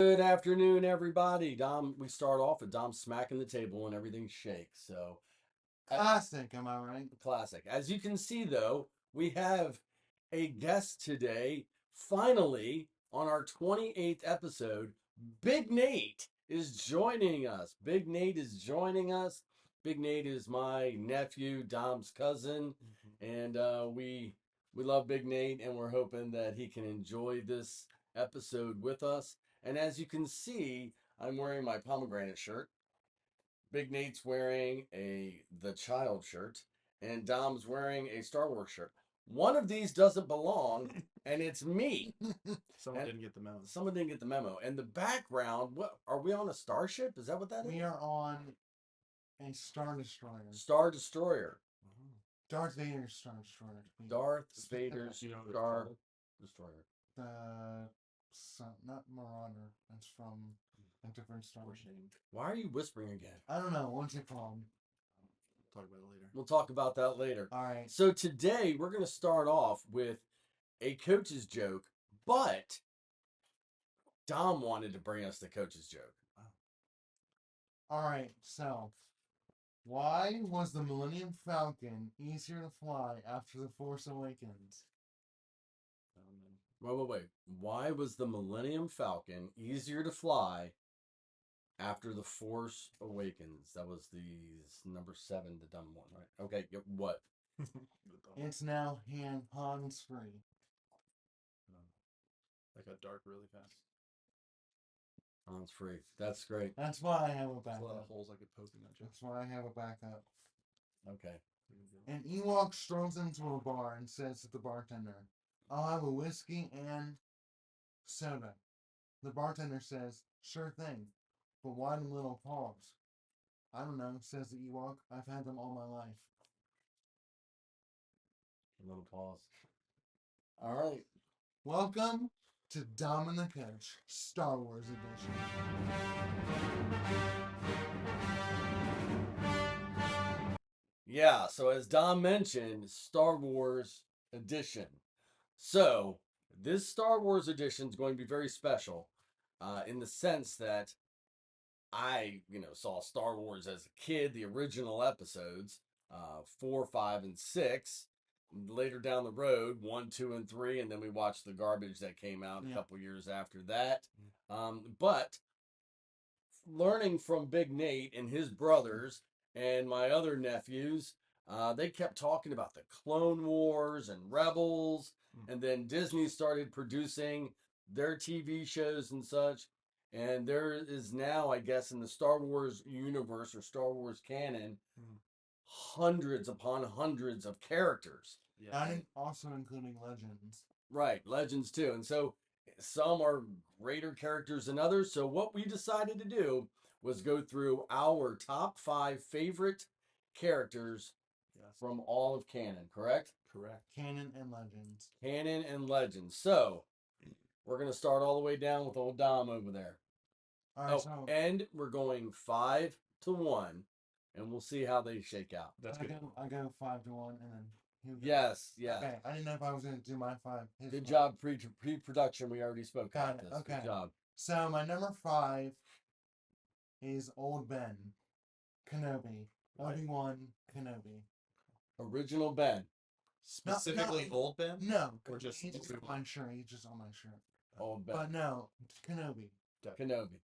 Good afternoon, everybody. Dom, we start off with Dom smacking the table and everything shakes. Classic, am I right? Classic. As you can see, though, we have a guest today. Finally, on our 28th episode, Big Nate is joining us. Big Nate is joining us. Big Nate is my nephew, Dom's cousin, and we love Big Nate, and we're hoping that he can enjoy this episode with us. And as you can see, I'm wearing my pomegranate shirt. Big Nate's wearing a The Child shirt, and Dom's wearing a Star Wars shirt. One of these doesn't belong, and it's me. Someone And didn't get the memo. someone didn't get the memo. And the background, what are we on a starship? Is that what that is? We are on a Star Destroyer. Star Destroyer. Darth Vader's Star Destroyer. Darth Vader's You know what it's Star called? Destroyer. Not Marauder. That's from a different Star Wars. Why are you whispering again? I don't know. What's it called? Talk about it later. We'll talk about that later. All right. So today we're going to start off with a coach's joke, but Dom wanted to bring us the coach's joke. All right. So, why was the Millennium Falcon easier to fly after The Force Awakens? Wait. Why was the Millennium Falcon easier to fly after The Force Awakens? That was the number 7, the dumb one, right? Okay, what? It's now hands free. That got dark really fast. Hands free. That's great. That's why I have a There's a lot backup. of holes I could poke in that joke. That's why I have a backup. Okay. An Ewok strolls into a bar and says to the bartender, "I'll have a whiskey and soda." The bartender says, "Sure thing, but why the little pause?" "I don't know," says the Ewok. "I've had them all my life." A little pause. All right. Welcome to Dom and the Coach, Star Wars Edition. Yeah, so as Dom mentioned, Star Wars Edition. So, this Star Wars Edition is going to be very special in the sense that saw Star Wars as a kid, the original episodes, 4, 5, and 6. Later down the road, 1, 2, and 3, and then we watched the garbage that came out a couple years after that. But learning from Big Nate and his brothers and my other nephews, they kept talking about the Clone Wars and Rebels, and then Disney started producing their TV shows and such. And there is now, I guess, in the Star Wars universe or Star Wars canon, hundreds upon hundreds of characters. Yeah. And also including legends. Right, legends too. And so some are greater characters than others. So what we decided to do was go through our top 5 favorite characters from all of canon, correct? Correct. Canon and legends. Canon and legends. So we're going to start all the way down with old Dom over there. All right, so and we're going 5 to 1, and we'll see how they shake out. That's I good. go 5 to 1, and then Yes, yeah. Okay, I didn't know if I was going to do my 5. Good job, pre-production. We already spoke Got about it. this. Okay. Good job. So my number 5 is Old Ben Kenobi. Obi-Wan Kenobi. Original Ben. Specifically Old Ben? No, Or just he's just on my shirt. He's just on my shirt. Old Ben. But no, Kenobi. Kenobi.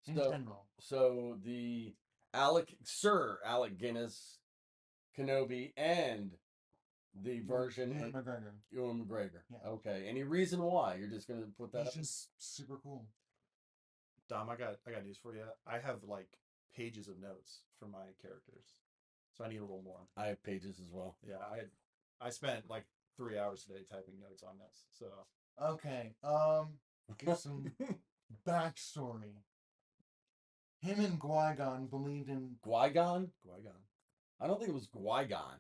In general. So the Sir Alec Guinness Kenobi and the version Ewan McGregor. Ewan McGregor. Yeah. Okay. Any reason why? You're just gonna put that He's up? just super cool. Dom, I got news for you. I have like pages of notes for my characters. So I need a little more. I have pages as well. Yeah, I spent like 3 hours today typing notes on this. So Okay, give some backstory. Him and Qui-Gon believed in Qui-Gon? Qui-Gon. I don't think it was Qui-Gon.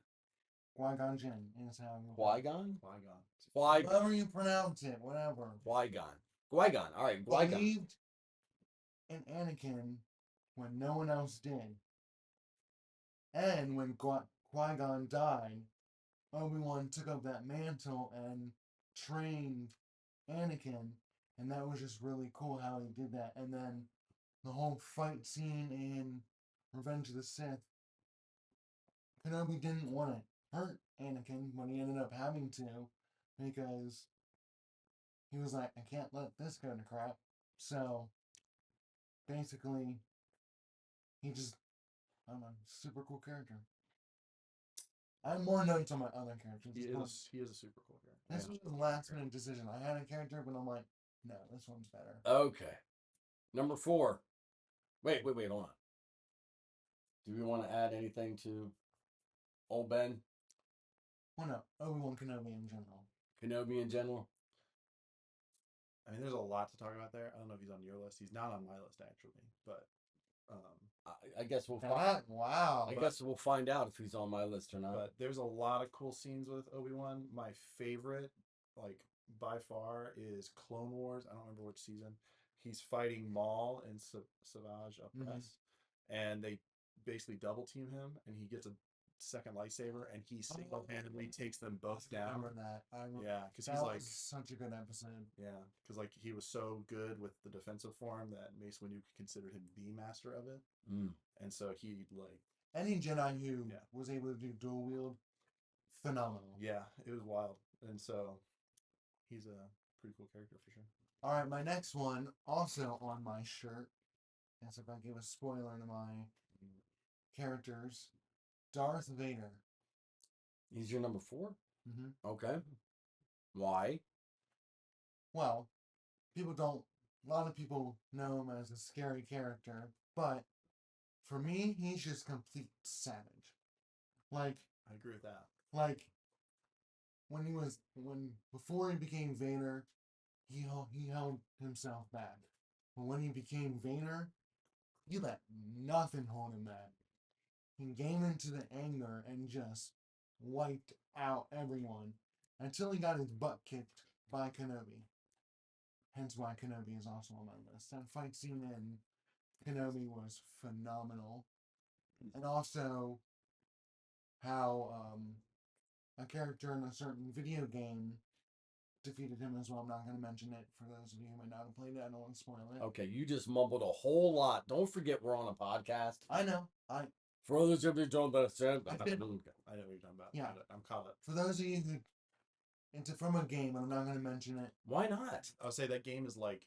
Qui-Gon Jinn is how you Qui-Gon? Qui-Gon. Qui-Gon. However you pronounce it, whatever. Qui-Gon. Qui-Gon. All right, Qui-Gon. Believed in Anakin when no one else did. And when Qui-Gon died, Obi-Wan took up that mantle and trained Anakin and that was just really cool how he did that. And then the whole fight scene in Revenge of the Sith, Kenobi didn't want to hurt Anakin, but he ended up having to because he was like, I can't let this go to crap. So basically, he just, I don't know, super cool character. I have more notes on my other characters. He is a super cool character. This was the last minute decision. I had a character, but I'm like, no, this one's better. Okay. Number 4. Wait, hold on. Do we want to add anything to old Ben? Well, no, Obi-Wan Kenobi in general. Kenobi in general? I mean, there's a lot to talk about there. I don't know if he's on your list. He's not on my list, actually. But I guess we'll Wow. I guess we'll find out if he's on my list or not. But there's a lot of cool scenes with Obi-Wan. My favorite, like, by far, is Clone Wars. I don't remember which season. He's fighting Maul and Savage Opress. And they basically double team him, and he gets a second lightsaber, and he single-handedly takes them both down. I remember that. Yeah, because that he's was like such a good episode. yeah, because like he was so good with the defensive form that Mace Windu considered him the master of it, and so he like any Jedi who was able to do dual wield, phenomenal. Yeah, it was wild, and so he's a pretty cool character for sure. All right, my next one also on my shirt. As if I give a spoiler to my characters, Darth Vader. He's your number 4? Mm-hmm. Okay. Why? Well, a lot of people know him as a scary character, but for me, he's just complete savage. Like, I agree with that. Like, before he became Vader, he held himself back. But when he became Vader, he let nothing hold him back. He came into the anger and just wiped out everyone until he got his butt kicked by Kenobi. Hence why Kenobi is also on my list. That fight scene in Kenobi was phenomenal. And also how a character in a certain video game defeated him as well. I'm not going to mention it for those of you who might not have played it. I don't want to spoil it. Okay, you just mumbled a whole lot. Don't forget we're on a podcast. I know. For others of you don't understand, I know what you're talking about. Yeah. I'm caught up. For those of you who it's from a game, I'm not going to mention it. Why not? I'll say that game is like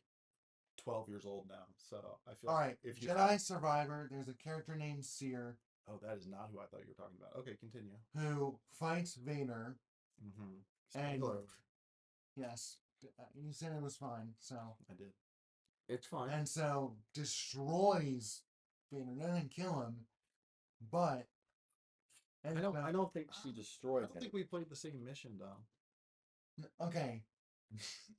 12 years old now, so I feel. All right, if you Jedi Survivor, there's a character named Seer. Oh, that is not who I thought you were talking about. Okay, continue. Who fights Vader? Mm-hmm. And yes, you said it was fine, so I did. It's fine. And so destroys Vader, doesn't kill him, but I don't think she destroyed him. I don't think we played the same mission, Dom. Okay.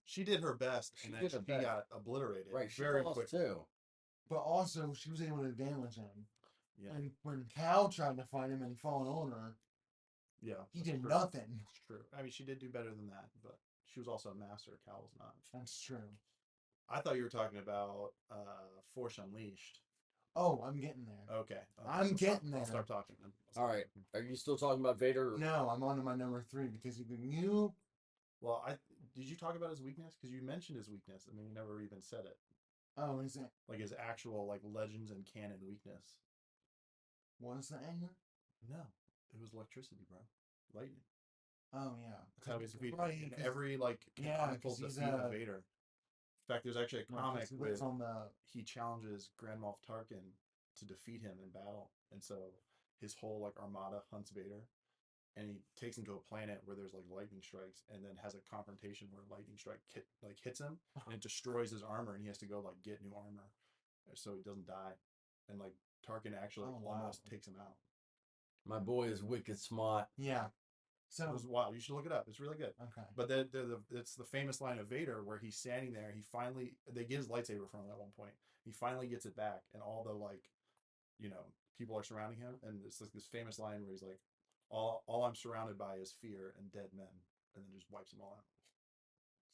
She did her best, and then she got obliterated. Right, she very lost quick too. But also, she was able to damage him. Yeah. And when Cal tried to fight him in Fallen Order, he did nothing. That's true. I mean, she did do better than that, but she was also a master. Cal was not. That's true. I thought you were talking about Force Unleashed. Oh, I'm getting there. Okay. I'm getting there. I'll start talking then. All right. Are you still talking about Vader? No, I'm on to my number 3 because you. Well, did you talk about his weakness? Because you mentioned his weakness, and then you never even said it. Oh, is it? Like his actual like Legends and canon weakness. Was the anger? No, it was electricity, bro. Lightning. Oh yeah. That's how he's defeated. Right, in every like canonical defeat of Vader. In fact, there's actually a comic where he challenges Grand Moff Tarkin to defeat him in battle, and so his whole like armada hunts Vader, and he takes him to a planet where there's like lightning strikes, and then has a confrontation where a lightning strike hits him, and it destroys his armor, and he has to go like get new armor, so he doesn't die, and like Tarkin actually almost takes him out. My boy is wicked smart. Yeah. So it was wild. You should look it up. It's really good. Okay. But it's the famous line of Vader where he's standing there. They get his lightsaber from him at one point. He finally gets it back, and all the people are surrounding him, and it's like this famous line where he's like, "All I'm surrounded by is fear and dead men," and then just wipes them all out.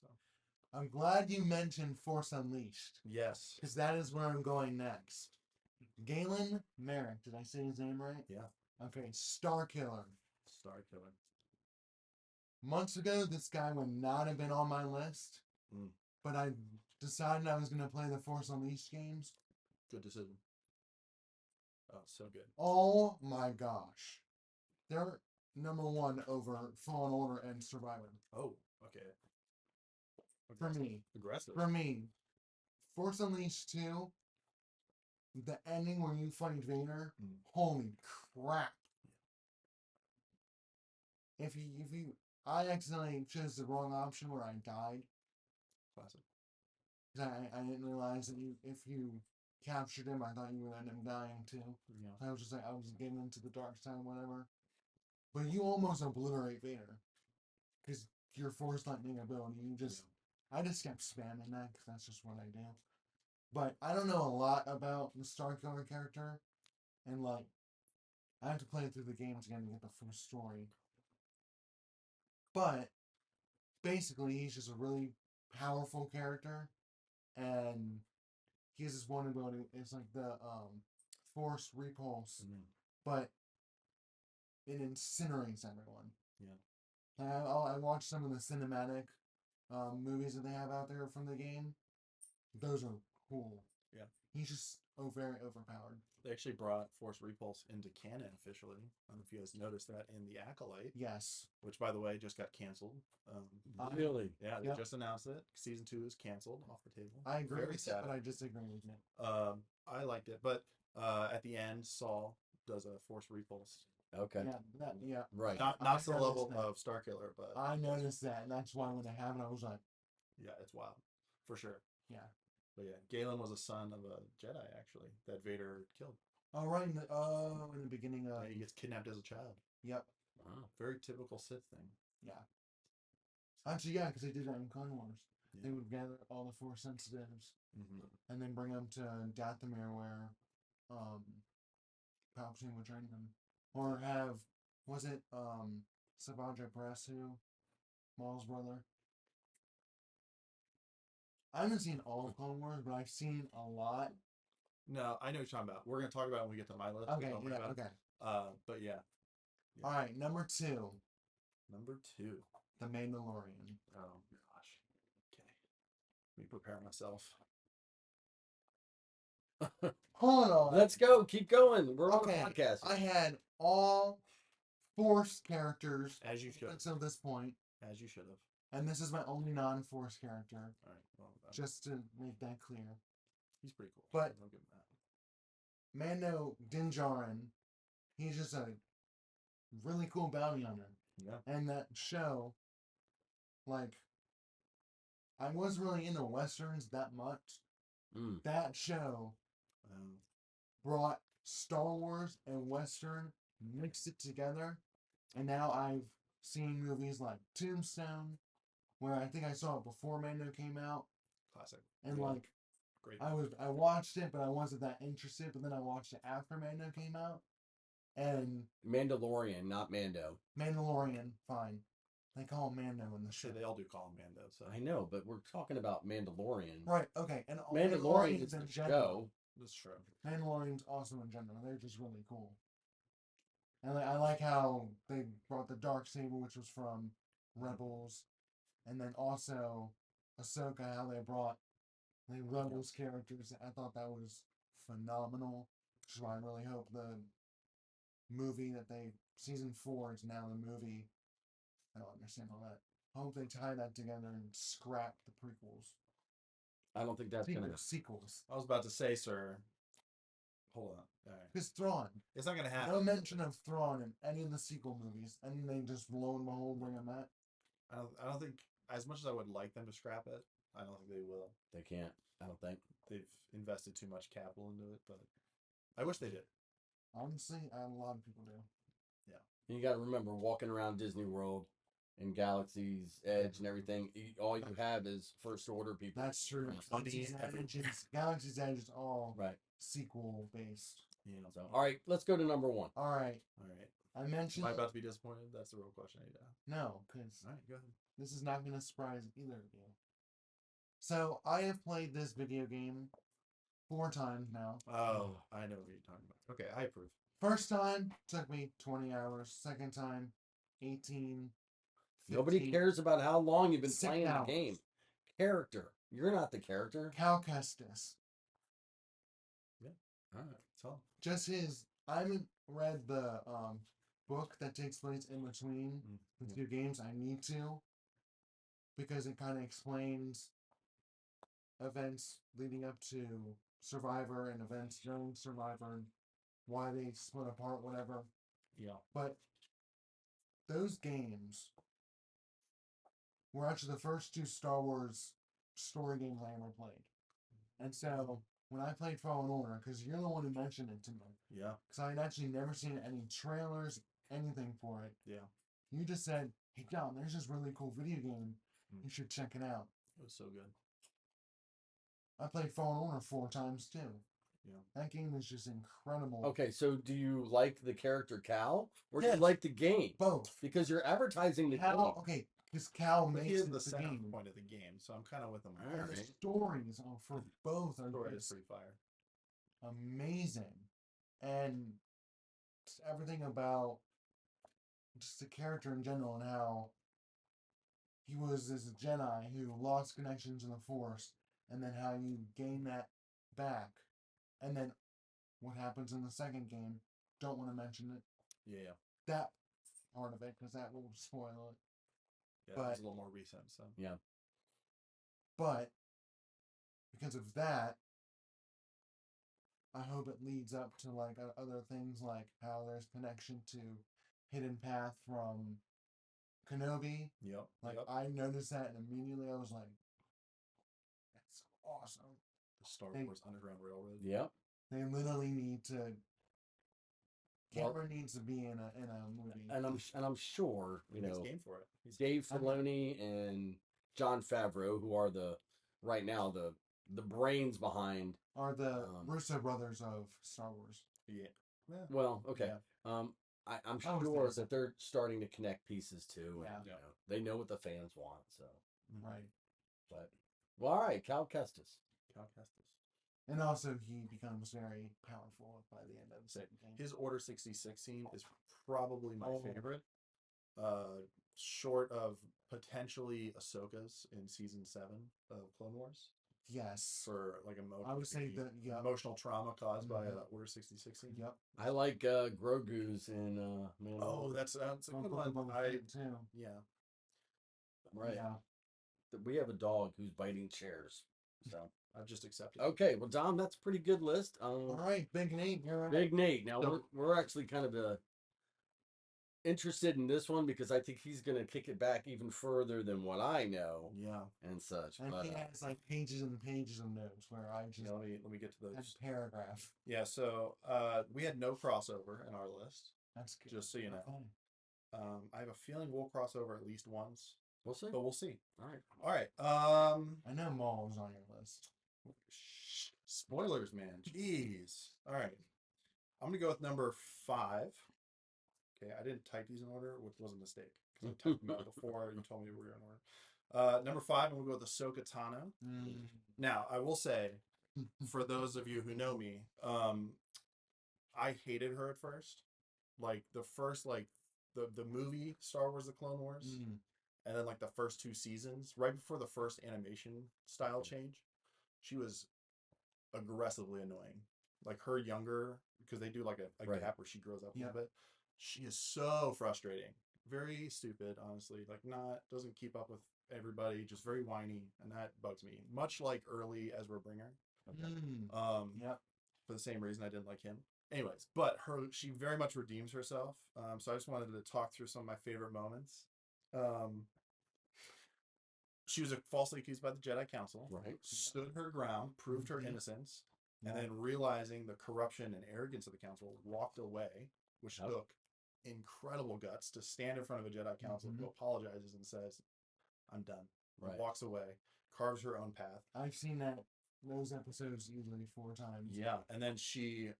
So I'm glad you mentioned Force Unleashed. Yes, because that is where I'm going next. Galen Merrick. Did I say his name right? Yeah. Okay. Star Killer. Star-Killer. Months ago, this guy would not have been on my list, but I decided I was going to play the Force Unleashed games. Good decision. Oh, so good. Oh my gosh. They're #1 over Fallen Order and Survivor. Oh, okay. For me. Aggressive. For me. Force Unleashed 2, the ending where you fight Vader, holy crap. If you, I accidentally chose the wrong option where I died. Classic. I didn't realize that if you captured him, I thought you would end up dying too. Yeah. I was getting into the dark side, whatever. But you almost obliterate Vader. Because your Force Lightning ability, I just kept spamming that because that's just what I do. But I don't know a lot about the Starkiller character. And like, I have to play through the games again to get the full story. But basically, he's just a really powerful character, and he has this one ability. It's like the Force Repulse, but it incinerates everyone. Yeah. I watched some of the cinematic movies that they have out there from the game. Those are cool. Yeah. He's just very overpowered. They actually brought Force Repulse into canon officially. I don't know if you guys noticed that in the Acolyte. Yes. Which, by the way, just got canceled. Really? Yeah, they just announced it. Season 2 is canceled off the table. I agree with it, but I disagree with it. I liked it, but at the end, Saul does a Force Repulse. Okay. Yeah. Right. Not to the level of Starkiller, but I noticed that, and that's why when it happened, I was like, yeah, it's wild, for sure. Yeah. But yeah, Galen was a son of a Jedi actually that Vader killed. Oh, right in the beginning of. Yeah, he gets kidnapped as a child. Yep. Wow. Very typical Sith thing. Yeah. Actually, yeah, because they did that in Clone Wars. Yeah. They would gather all the Force sensitives and then bring them to Dathomir where Palpatine would train them. Or have, was it Savage Brasu, Maul's brother? I haven't seen all of Clone Wars, but I've seen a lot. No, I know what you're talking about. We're going to talk about it when we get to my list. Okay, yeah, okay. But yeah. All right, number 2. Number 2. The Mandalorian. Oh, gosh. Okay. Let me prepare myself. Hold on. Let's go. Keep going. We're on okay. a podcast. I had all Force characters. As you should. Until this point. As you should have. And this is my only non-Force character. All right. Well, just to make that clear. He's pretty cool. But I'll give him that. Mando Din Djarin, he's just a really cool bounty hunter. Yeah. And that show, like, I wasn't really into Westerns that much. That show brought Star Wars and Western, mixed it together, and now I've seen movies like Tombstone, where I think I saw it before Mando came out. Classic. And like, great. I watched it, but I wasn't that interested. But then I watched it after Mando came out, and Mandalorian, not Mando. Mandalorian, fine. They call him Mando in the show. They all do call him Mando. So I know, but we're talking about Mandalorian. Right. Okay. And Mandalorian is in show. That's true. Mandalorian's awesome in general. They're just really cool. And I like how they brought the Darksaber, which was from Rebels, and then also Ahsoka, how they brought the Rebels characters. I thought that was phenomenal. Which is why I really hope the movie that season 4 is now the movie. I don't understand all that. I hope they tie that together and scrap the prequels. I don't think that's gonna sequels. I was about to say, sir. Hold on. All right. Because Thrawn. It's not gonna happen. No mention of Thrawn in any of the sequel movies, and they just lo and behold bring him back. I don't think, as much as I would like them to scrap it, I don't think they will. They can't. I don't think they've invested too much capital into it, but I wish they did. Honestly, a lot of people do. Yeah. You got to remember, walking around Disney World and Galaxy's Edge and everything, all you have is First Order people. That's true. Galaxy's Edge is all sequel based. Yeah. So, all right, let's go to number 1. All right. I mentioned. Am I about to be disappointed? That's the real question I need to ask. No, because all right, go ahead. This is not going to surprise either of you. So I have played this video game 4 times now. Oh, I know what you're talking about. Okay, I approve. First time took me 20 hours. Second time, 18. 15, Nobody cares about how long you've been playing the game. Character. You're not the character. Cal Kestis. Yeah. All right. So just his. I haven't read the book that takes place in between the two games. I need to, because it kind of explains events leading up to Survivor and events during Survivor and why they split apart, whatever. Yeah. But those games were actually the first two Star Wars story games I ever played. And so when I played Fallen Order, because you're the one who mentioned it to me. Yeah. Because I had actually never seen any trailers, anything for it. Yeah. You just said, hey, Dom, there's this really cool video game. You should check it out. It was so good. I played Fallen Order 4 times too. Yeah. That game is just incredible. Okay, so do you like the character Cal, or do Yes. you like the game? Both. Because you're advertising the Cal, game. okay, because Cal But he makes is it the the center game. point of the game, so I'm kind of with him. All And the right. stories for both are Story is just pretty fire. amazing. And just everything about just the character in general and how he was this Jedi who lost connection to the Force, and then how you gain that back, and then what happens in the second game. Don't want to mention it. Yeah. That part of it, because that will spoil it. Yeah. But It's a little more recent, so. Yeah. But because of that, I hope it leads up to like other things, like how there's connection to Hidden Path from Kenobi. Yep. Like yep. I noticed that, and immediately I was like, "That's awesome." The Star Wars Underground Railroad. Yep. They literally need to. Well- Cameron needs to be in a movie. And I'm sure He's game for it. He's Dave Filoni and John Favreau, who are right now the brains behind. Are the Russo brothers of Star Wars. Yeah. Well, okay. Yeah. I'm I was sure there. that they're starting to connect pieces too. Yeah. And, they know what the fans want. So, Right. but well, all right, Cal Kestis. Cal Kestis. And also, he becomes very powerful by the end of the second game. His Order 66 scene is probably my Oh. favorite. Short of potentially Ahsoka's in season 7 of Clone Wars. Yes. For like I would say that, yeah. emotional trauma caused by Order 66 scene. Yep. I like Grogu's in Mandalorian. Oh, that's a good one. Too. Yeah. Right. Yeah. We have a dog who's biting chairs. So I've just accepted. okay, well, Dom, that's a pretty good list. All right, Big Nate, you're right. Big Nate. Now So- we're actually kind of interested in this one because I think he's going to kick it back even further than what I know Yeah. and such. And But he has like pages and pages of notes where I just Let me get to had those. paragraph. Yeah. So we had no crossover in our list. That's good. Just so you know. Fine. I have a feeling we'll cross over at least once, we'll see. but we'll see. All right. All right. I know Maul's on your list. Spoilers, man. Jeez. All right. I'm gonna go with number 5. Okay, I didn't type these in order, which was a mistake because I typed them out before you told me we were in order. Number 5, I'm gonna go with Ahsoka Tano. Now, I will say, for those of you who know me, I hated her at first. Like the first, like the movie Star Wars: The Clone Wars, and then like the first 2 seasons, right before the first animation style change, she was aggressively annoying. Like her younger, because they do like a Right. gap where she grows up a little bit. She is so frustrating. Very stupid, honestly. Like doesn't keep up with everybody, just very whiny, and that bugs me. Much like early Ezra Bringer. Yep. For the same reason I didn't like him. Anyways, but she very much redeems herself. So I just wanted to talk through some of my favorite moments. She was falsely accused by the Jedi Council. Right. Stood her ground, proved her innocence, and then realizing the corruption and arrogance of the council, walked away, which took incredible guts to stand in front of a Jedi Council, who apologizes and says, "I'm done." Right. Walks away, carves her own path. I've seen those episodes easily 4 times. Yeah, and then she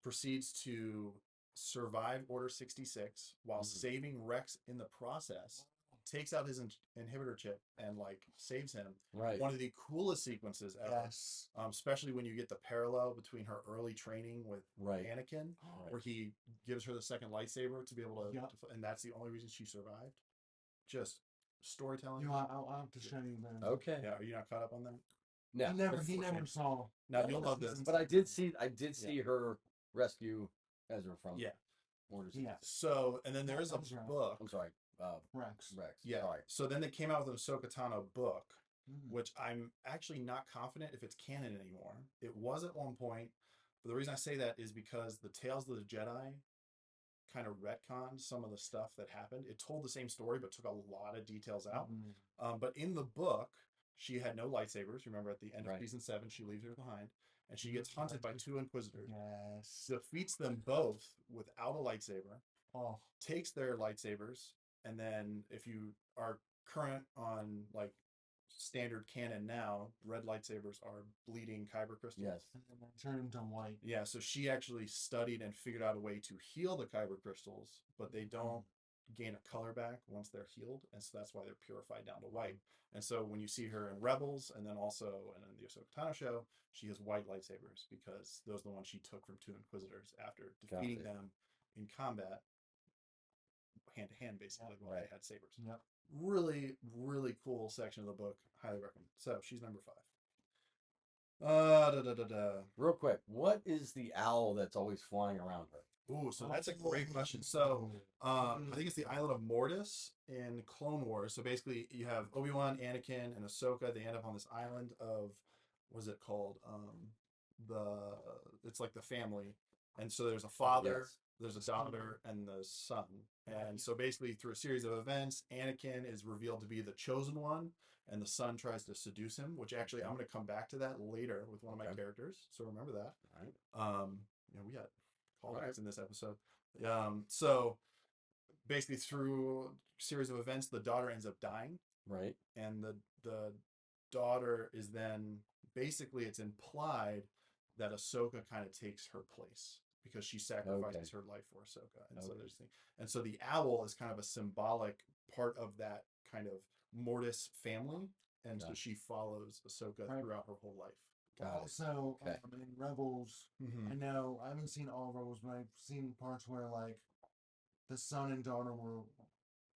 proceeds to survive Order 66 while saving Rex in the process. Takes out his inhibitor chip and like saves him. Right. One of the coolest sequences ever. Yes. Especially when you get the parallel between her early training with Right. Anakin, Right. where he gives her the second lightsaber to be able to, and that's the only reason she survived. Just storytelling. I'll have to show you then. Okay. Yeah, are you not caught up on that? No. He never saw. Now you'll love this. But I did see her rescue Ezra from Orders. Yeah. So, and then there is a book. I'm sorry. Rex. Yeah. Sorry. So then they came out with an Ahsoka Tano book, Mm. which I'm actually not confident if it's canon anymore. It was at one point, but the reason I say that is because the Tales of the Jedi kind of retconned some of the stuff that happened. It told the same story, but took a lot of details out. Mm. But in the book, she had no lightsabers. Remember, at the end of Right. season 7, she leaves her behind, and she gets hunted by 2 Inquisitors. Yes. Defeats them both without a lightsaber. Oh. Takes their lightsabers, and then if you are current on like standard canon now, red lightsabers are bleeding kyber crystals. Yes. And then turn them to white. Yeah, so she actually studied and figured out a way to heal the kyber crystals, but they don't gain a color back once they're healed, and so that's why they're purified down to white. And so when you see her in Rebels, and then also in the Ahsoka Tano show, she has white lightsabers because those are the ones she took from 2 Inquisitors after defeating them in combat, hand to hand, basically, while they had sabers. Yep. Really, really cool section of the book. Highly recommend. So she's number 5. Real quick, what is the owl that's always flying around her? Ooh, so that's a great question. So I think it's the island of Mortis in Clone Wars. So basically, you have Obi-Wan, Anakin, and Ahsoka. They end up on this island of, what is it called? It's like the family, and so there's a father, there's a daughter, and the son. And so basically, through a series of events, Anakin is revealed to be the chosen one, and the son tries to seduce him. Which actually, I'm going to come back to that later with one of my characters. So remember that. All right. We got callbacks in this episode. So basically, through a series of events, the daughter ends up dying. Right. And the daughter is then basically, it's implied that Ahsoka kind of takes her place because she sacrifices her life for Ahsoka. And so there's and so the owl is kind of a symbolic part of that kind of Mortis family, and so she follows Ahsoka throughout her whole life. Also, in Rebels, I know I haven't seen all Rebels, but I've seen parts where like the son and daughter were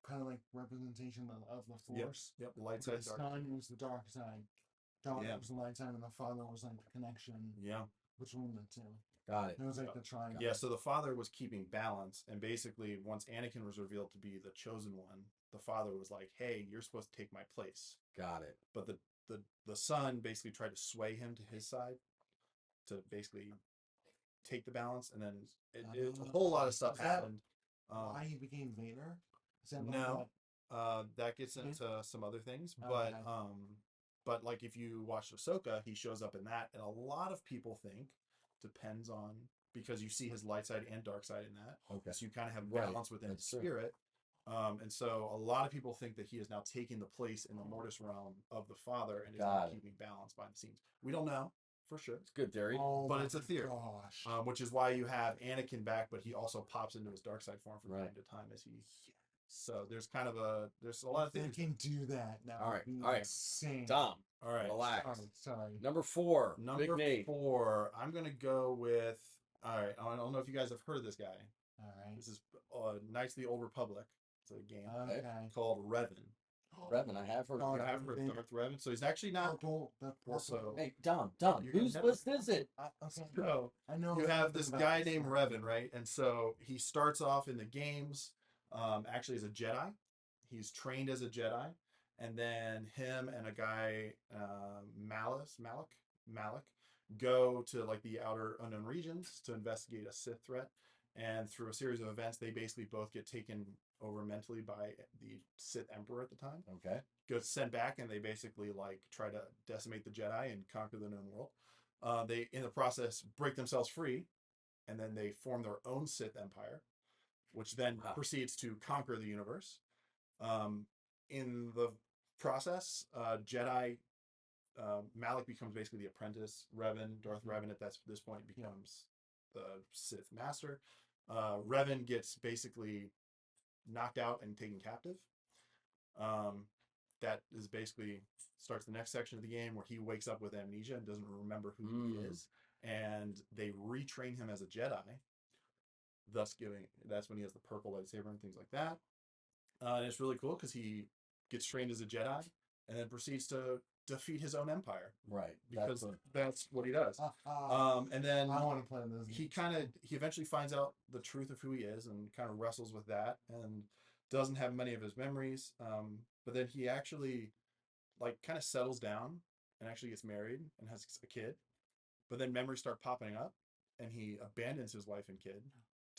kind of like representation of the Force. Yep. The light side, the son was the dark side, daughter was the light side, and the father was like the connection. Between the two. Got it. It was like the triangle. Yeah, so the father was keeping balance, and basically, once Anakin was revealed to be the chosen one, the father was like, "Hey, you're supposed to take my place." Got it. But the son basically tried to sway him to his side to basically take the balance, and then a whole lot of stuff happened. Why he became Vader? No, that gets into some other things, but like if you watch Ahsoka, he shows up in that, and a lot of people think depends on because you see his light side and dark side in that, so you kind of have balance within his spirit. And so a lot of people think that he is now taking the place in the Mortis realm of the father and is now keeping balance behind the scenes. We don't know for sure. It's good theory, but it's a theory. Which is why you have Anakin back, but he also pops into his dark side form from time to time as he. So there's kind of there's a lot of things. They can do that now. All right. Insane. Tom. All right. Relax. Sorry. Number 4. Number 4. I'm gonna go with. All right. I don't know if you guys have heard of this guy. All right. This is Knights of the Old Republic. It's a game called Revan. Revan, I have heard. Darth Revan. So he's actually not. Also, hey, Dom, whose list is it? So I know you have this guy named Revan, right? And so he starts off in the games, actually as a Jedi. He's trained as a Jedi, and then him and a guy, Malik, go to like the outer unknown regions to investigate a Sith threat. And through a series of events, they basically both get taken over mentally by the Sith Emperor at the time. Gets sent back, and they basically like try to decimate the Jedi and conquer the known world. They, in the process, break themselves free, and then they form their own Sith Empire, which then proceeds to conquer the universe. In the process, Jedi Malik becomes basically the apprentice. Darth Revan at this point becomes the Sith Master. Revan gets basically knocked out and taken captive. That is basically starts the next section of the game where he wakes up with amnesia and doesn't remember who he is, and they retrain him as a Jedi. That's when he has the purple lightsaber and things like that. And it's really cool because he gets trained as a Jedi, and then proceeds to defeat his own empire. Right. Because that's what he does. And then I want to play this. He eventually finds out the truth of who he is and kind of wrestles with that and doesn't have many of his memories. But then he actually like kind of settles down and actually gets married and has a kid. But then memories start popping up, and he abandons his wife and kid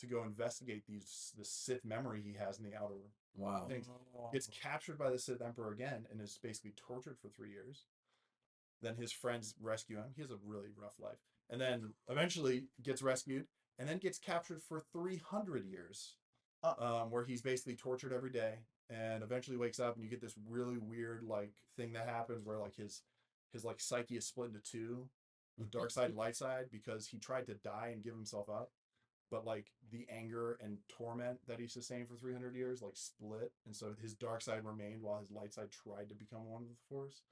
to go investigate the Sith memory he has in the outer things. Gets captured by the Sith Emperor again and is basically tortured for 3 years. Then his friends rescue him. He has a really rough life. And then eventually gets rescued and then gets captured for 300 years, where he's basically tortured every day, and eventually wakes up, and you get this really weird like thing that happens where like his like psyche is split into two, the dark side and light side, because he tried to die and give himself up, but like the anger and torment that he sustained for 300 years like split, and so his dark side remained while his light side tried to become one with the Force.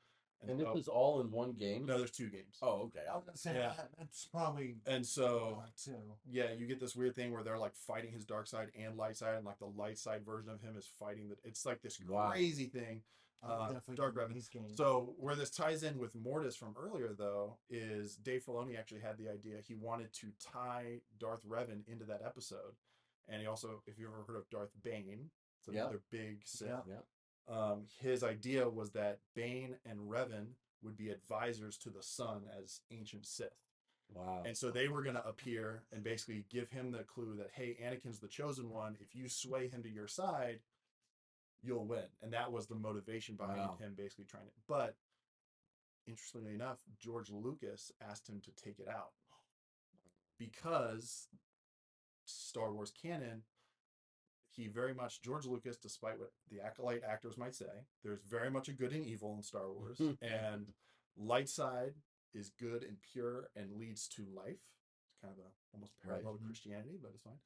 And this is all in one game? No, there's 2 games. Oh, okay. I was gonna say that's probably. And so too. Yeah, you get this weird thing where they're like fighting his dark side and light side, and like the light side version of him is fighting the. It's like this crazy thing. Dark Revan. So where this ties in with Mortis from earlier, though, is Dave Filoni actually had the idea. He wanted to tie Darth Revan into that episode, and he also, if you ever heard of Darth Bane, it's another big Sith. His idea was that Bane and Revan would be advisors to the Son as ancient Sith. Wow. And so they were going to appear and basically give him the clue that, hey, Anakin's the chosen one. If you sway him to your side, you'll win. And that was the motivation behind him basically trying to. But interestingly enough, George Lucas asked him to take it out because Star Wars canon, George Lucas, despite what the acolyte actors might say, there's very much a good and evil in Star Wars. And light side is good and pure and leads to life. It's kind of almost parallel to Christianity, but it's fine.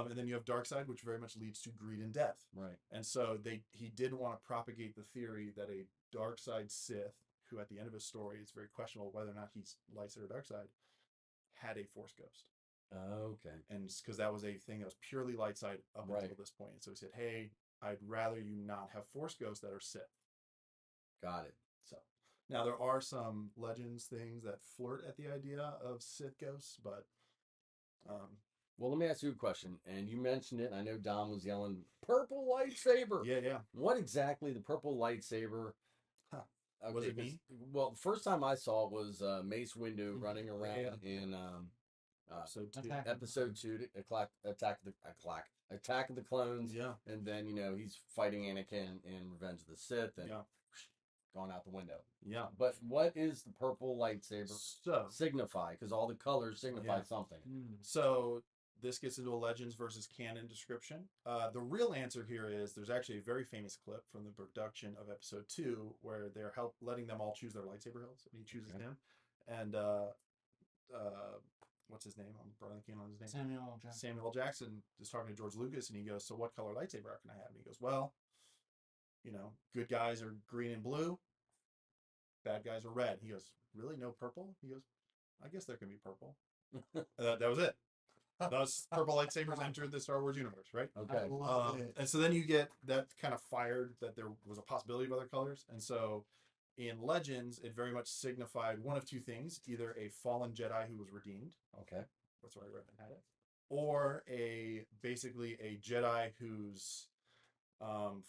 And then you have dark side, which very much leads to greed and death. Right. And so he did want to propagate the theory that a dark side Sith, who at the end of his story, it's very questionable whether or not he's light side or dark side, had a Force ghost. Okay. And because that was a thing that was purely light side up until this point. And so he said, hey, I'd rather you not have Force ghosts that are Sith. Got it. So now there are some Legends things that flirt at the idea of Sith ghosts, but well, let me ask you a question. And you mentioned it, and I know Dom was yelling, purple lightsaber. Yeah. What exactly the purple lightsaber? Okay, was it me? Well, the first time I saw it was Mace Windu running around in episode 2, Attack of the Clones. Yeah. And then, he's fighting Anakin in Revenge of the Sith and gone out the window. Yeah. But what is the purple lightsaber signify? Because all the colors signify something. So this gets into a Legends versus canon description. The real answer here is there's actually a very famous clip from the production of episode 2 where they're letting them all choose their lightsaber hills, and he chooses him. And what's his name? I'm blanking on his name. Samuel L. Jackson is talking to George Lucas, and he goes, so what color lightsaber can I have? And he goes, well, good guys are green and blue, bad guys are red. He goes, really? No purple? He goes, I guess there can be purple. That was it. Thus, purple lightsabers entered the Star Wars universe, right? Okay. And so then you get that kind of fired that there was a possibility of other colors. And so in Legends, it very much signified one of two things: either a fallen Jedi who was redeemed. Okay. That's why Revan had it. Or basically a Jedi whose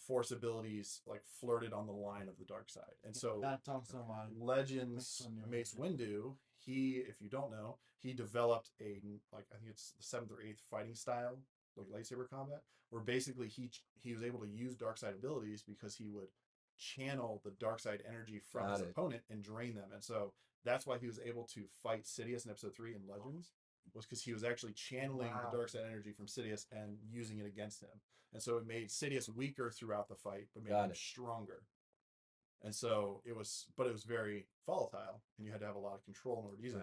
Force abilities like flirted on the line of the dark side. And so that's also why Legends Mace Windu, if you don't know, he developed I think it's the 7th or 8th fighting style, like lightsaber combat, where basically he was able to use dark side abilities because he would channel the dark side energy from his opponent and drain them. And so that's why he was able to fight Sidious in episode 3 in Legends, was because he was actually channeling the dark side energy from Sidious and using it against him. And so it made Sidious weaker throughout the fight, but made him stronger. And so it was very volatile, and you had to have a lot of control in order to use it.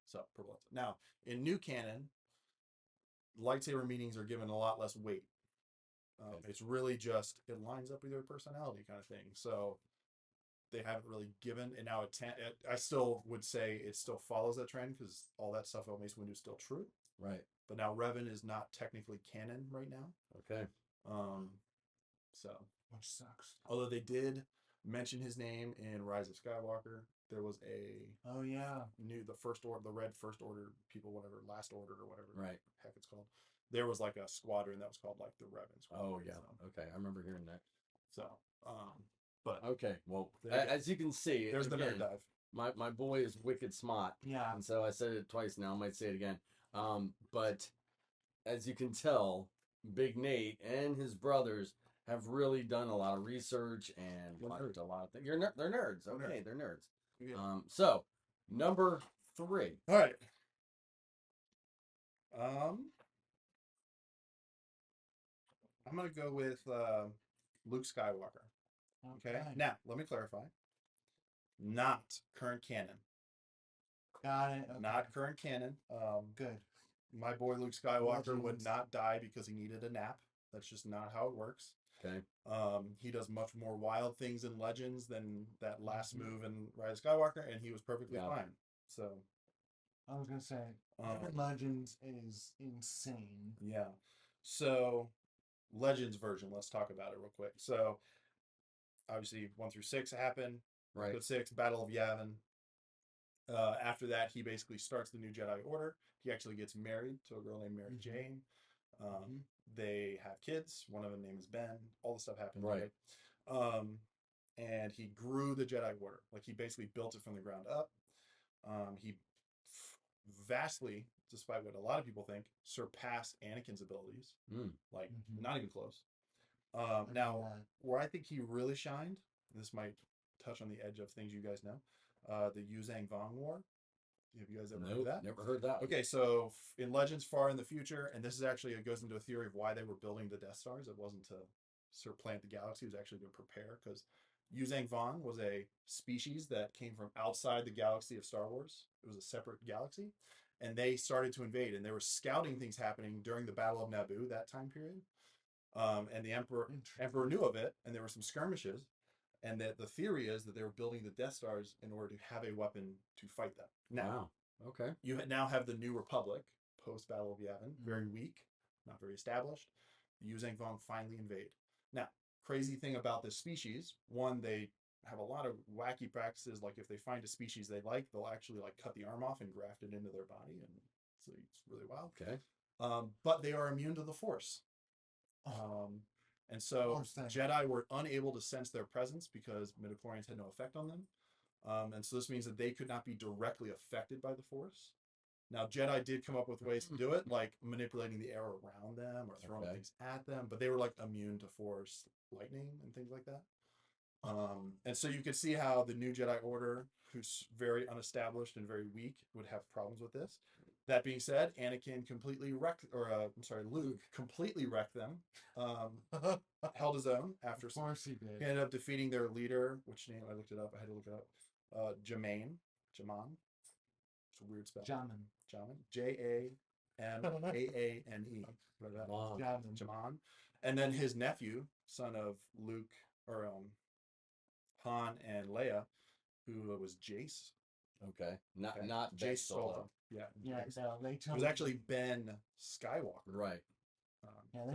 So purple. Now in new canon, lightsaber meanings are given a lot less weight. It's really just it lines up with your personality kind of thing. So they haven't really given, and now I still would say it still follows that trend because all that stuff about Mace Windu is still true. Right. But now Revan is not technically canon right now. Okay. So which sucks. Although they did mention his name in Rise of Skywalker. There was the first order, the red first order people, whatever, last order or whatever, right? Heck, it's called. There was like a squadron that was called like the Revan Squadron. Oh yeah, so. Okay, I remember hearing that. So, but okay, well, as you can see, there's again, the nerd dive. My boy is wicked smart. Yeah, and so I said it twice now. I might say it again. But as you can tell, Big Nate and his brothers have really done a lot of research and watched a lot of things. They're nerds. Okay, they're nerds. Yeah. So number 3. All right. I'm gonna go with Luke Skywalker. Okay. Now let me clarify. Not current canon. Got it. Okay. Not current canon. Good. My boy Luke Skywalker would not die because he needed a nap. That's just not how it works. Okay. He does much more wild things in Legends than that last move in Rise of Skywalker, and he was perfectly fine. So I was gonna say Legends is insane. Yeah. So Legends version, let's talk about it real quick. So obviously 1 through 6 happened. Right. 6, Battle of Yavin. After that, he basically starts the new Jedi Order. He actually gets married to a girl named Mary Jane. They have kids. One of them named is Ben. All the stuff happened. Right. And he grew the Jedi Order. Like, he basically built it from the ground up. He vastly, despite what a lot of people think, surpassed Anakin's abilities. Like, not even close. Now, where I think he really shined, and this might touch on the edge of things you guys know, the Yuzang Vong War. Have you guys ever heard of that? Never heard that. Okay, so in Legends far in the future, and this is actually, it goes into a theory of why they were building the Death Stars. It wasn't to supplant the galaxy. It was actually to prepare, because Yuzang Vong was a species that came from outside the galaxy of Star Wars. It was a separate galaxy, and they started to invade, and they were scouting things happening during the Battle of Naboo, that time period. And the Emperor knew of it, and there were some skirmishes. And that the theory is that they were building the Death Stars in order to have a weapon to fight them. Now, okay, you now have the New Republic post Battle of Yavin, very weak, not very established. The Yuzang Vong finally invade. Now, crazy thing about this species: one, they have a lot of wacky practices. Like, if they find a species they like, they'll actually like cut the arm off and graft it into their body, and so it's really wild. Okay, but they are immune to the Force. And so Jedi were unable to sense their presence because midichlorians had no effect on them. And so this means that they could not be directly affected by the Force. Now, Jedi did come up with ways to do it, like manipulating the air around them or throwing things at them, but they were like immune to Force lightning and things like that. And so you could see how the new Jedi Order, who's very unestablished and very weak, would have problems with this. That being said, Anakin completely wrecked, Luke completely wrecked them. Held his own after. Of course he did. He ended up defeating their leader, which name I looked it up. I had to look it up. Jaman. It's a weird spell. Jaman. Jamanane. Jaman. And then his nephew, son of Luke, or Han and Leia, who was Jace. Okay. Not Jace Solo. Yeah. No, they it was actually Ben Skywalker. Right.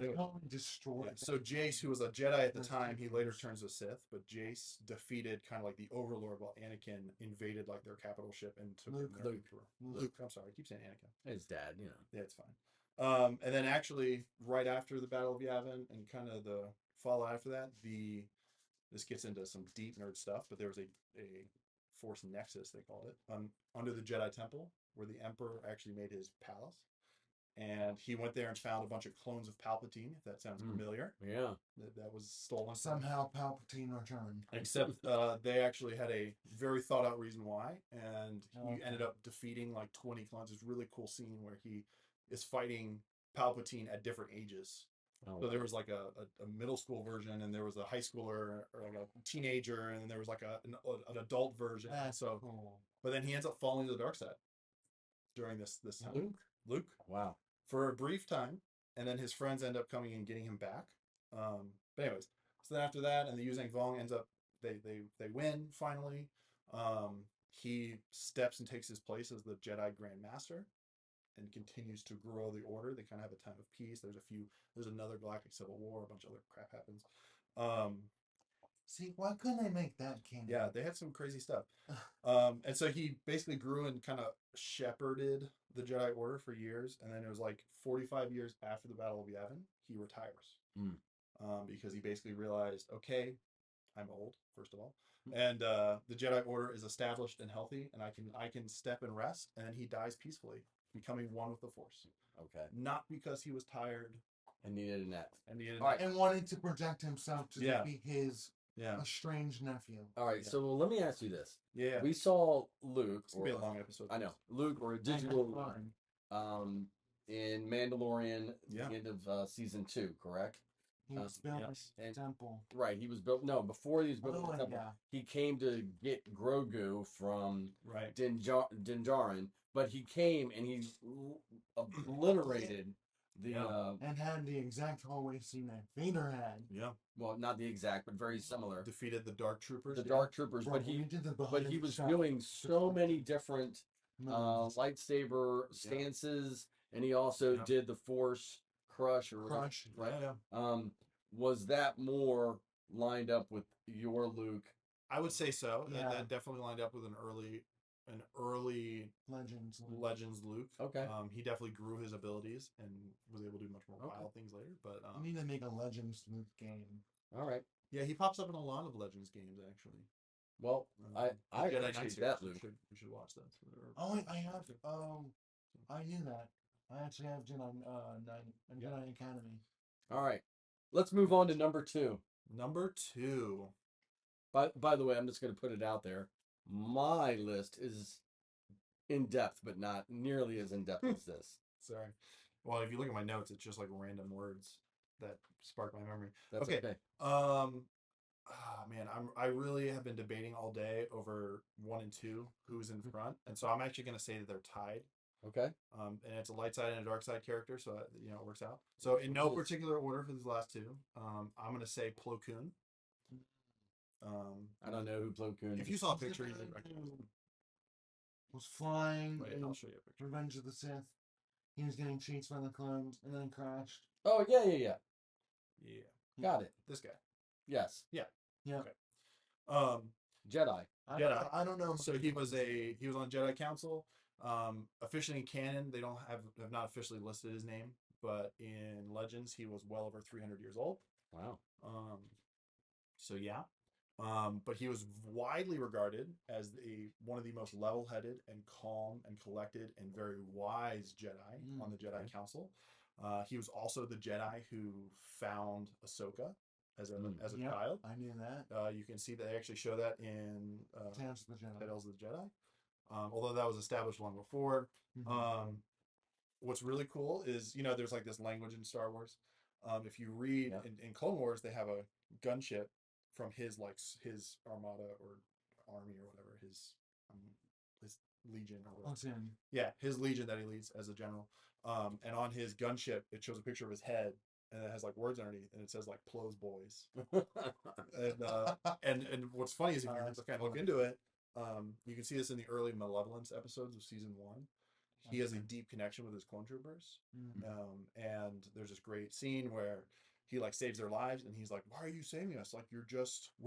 They totally destroyed. Yeah. So Jace, who was a Jedi at the time, he later turns a Sith, but Jace defeated kind of like the Overlord while Anakin invaded like their capital ship and took Luke. I'm sorry, I keep saying Anakin. His dad, you know. Yeah, it's fine. And then actually, right after the Battle of Yavin and kind of the fallout after that, this gets into some deep nerd stuff, but there was a Force Nexus, they called it, under the Jedi Temple, where the Emperor actually made his palace. And he went there and found a bunch of clones of Palpatine, if that sounds familiar. Yeah. That was stolen. Somehow Palpatine returned. Except they actually had a very thought out reason why. And he ended up defeating like 20 clones. It's a really cool scene where he is fighting Palpatine at different ages. So there was like a middle school version, and there was a high schooler or like a teenager, and then there was like an adult version. That's cool. But then he ends up falling to the dark side during this time. Luke. Wow. For a brief time, and then his friends end up coming and getting him back. But anyways, so then after that, and the Yuzang Vong ends up, they win finally. He steps and takes his place as the Jedi Grand Master, and continues to grow the Order. They kind of have a time of peace. There's another Galactic Civil War. A bunch of other crap happens. See, why couldn't they make that canon? Yeah, they had some crazy stuff. And so he basically grew and kind of shepherded the Jedi Order for years, and then it was like 45 years after the Battle of Yavin, he retires. Because he basically realized, okay, I'm old, first of all, and the Jedi Order is established and healthy, and I can step and rest, and then he dies peacefully, becoming one with the Force. Okay. Not because he was tired and needed a nap. And wanting to project himself to defeat his estranged nephew. All right, so let me ask you this. Yeah. We saw Luke. It's gonna be a long episode. I know. Luke or a digital in Mandalorian, the end of season 2, correct? He was built a temple. Right, he was built. No, before he was built a temple, he came to get Grogu from Din Djarin, but he came and he obliterated the and had the exact hallway scene that Vader had. Yeah. Well, not the exact, but very similar. Defeated the Dark Troopers. Dark Troopers, but he was doing so many different lightsaber stances, and he also did the Force Crush right? Yeah. Was that more lined up with your Luke? I would say so. Yeah. That definitely lined up with an early Legends Luke. Okay. He definitely grew his abilities and was able to do much more wild things later. But we need to make a Legends Luke game. All right. Yeah, he pops up in a lot of Legends games actually. Well, I appreciate that, Luke. We should watch that. Oh, I have. I knew that. I actually have Jedi Academy. All right, let's move on to number 2. Number 2. By the way, I'm just going to put it out there. My list is in depth, but not nearly as in depth as this. Sorry. Well, if you look at my notes, it's just like random words that spark my memory. That's okay. Man, I really have been debating all day over 1 and 2, who's in front, and so I'm actually going to say that they're tied. Okay. And it's a light side and a dark side character, so it works out. So in no particular order for these last 2, I'm going to say Plo Koon. I don't know who Plo Koon is. If you saw a picture, you was flying in I'll show you a picture. Revenge of the Sith. He was getting chased by the clones and then crashed. Oh yeah. Got it. This guy. Yes. Yeah. Okay. Jedi. I don't know. So he was on Jedi Council. Officially in canon, they don't have not officially listed his name, but in Legends, he was well over 300 years old. Wow. So yeah. But he was widely regarded as one of the most level-headed and calm and collected and very wise Jedi on the Jedi Council. He was also the Jedi who found Ahsoka as a child. I knew that. You can see that they actually show that in Tales of the Jedi. Although that was established long before. What's really cool is, there's like this language in Star Wars. If you read in Clone Wars, they have a gunship from his armada or army or whatever, his legion or whatever. Yeah, his legion that he leads as a general. And on his gunship, it shows a picture of his head, and it has like words underneath, and it says like "Plo's boys." and what's funny is if you just kind of look into it, you can see this in the early Malevolence episodes of season 1. He has a deep connection with his clone troopers, and there's this great scene where he like saves their lives, and he's like, "Why are you saving us? Like we're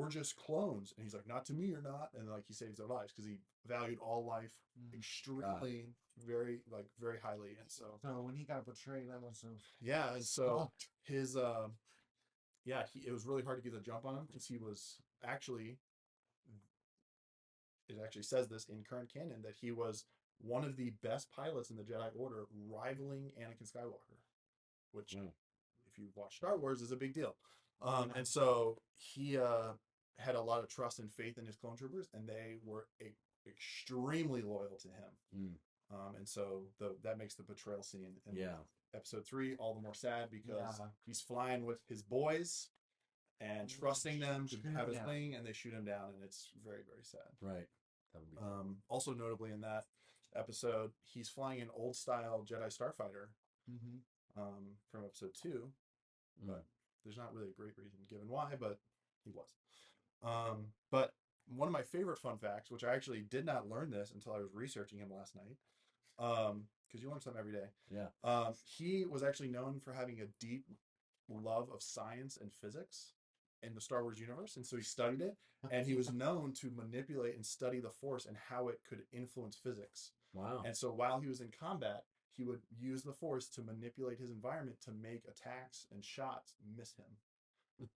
just clones." And he's like, "Not to me, you're not." And like he saves their lives because he valued all life extremely, very highly. And so when he got betrayed, that was so and so his it was really hard to get the jump on him because he was actually. It actually says this in current canon that he was one of the best pilots in the Jedi Order, rivaling Anakin Skywalker, which, if you watch Star Wars, is a big deal. And so he had a lot of trust and faith in his clone troopers, and they were extremely loyal to him. And so that makes the betrayal scene in episode 3 all the more sad because he's flying with his boys and trusting them to have his thing, and they shoot him down, and it's very, very sad. Right. That would be also notably in that episode, he's flying an old style Jedi Starfighter from episode 2, but there's not really a great reason given why, but he was. But one of my favorite fun facts, which I actually did not learn this until I was researching him last night, because you learn something every day. Yeah. He was actually known for having a deep love of science and physics. in the Star Wars universe, and so he studied it, and he was known to manipulate and study the Force and how it could influence physics. Wow. And so while he was in combat, he would use the Force to manipulate his environment to make attacks and shots miss him.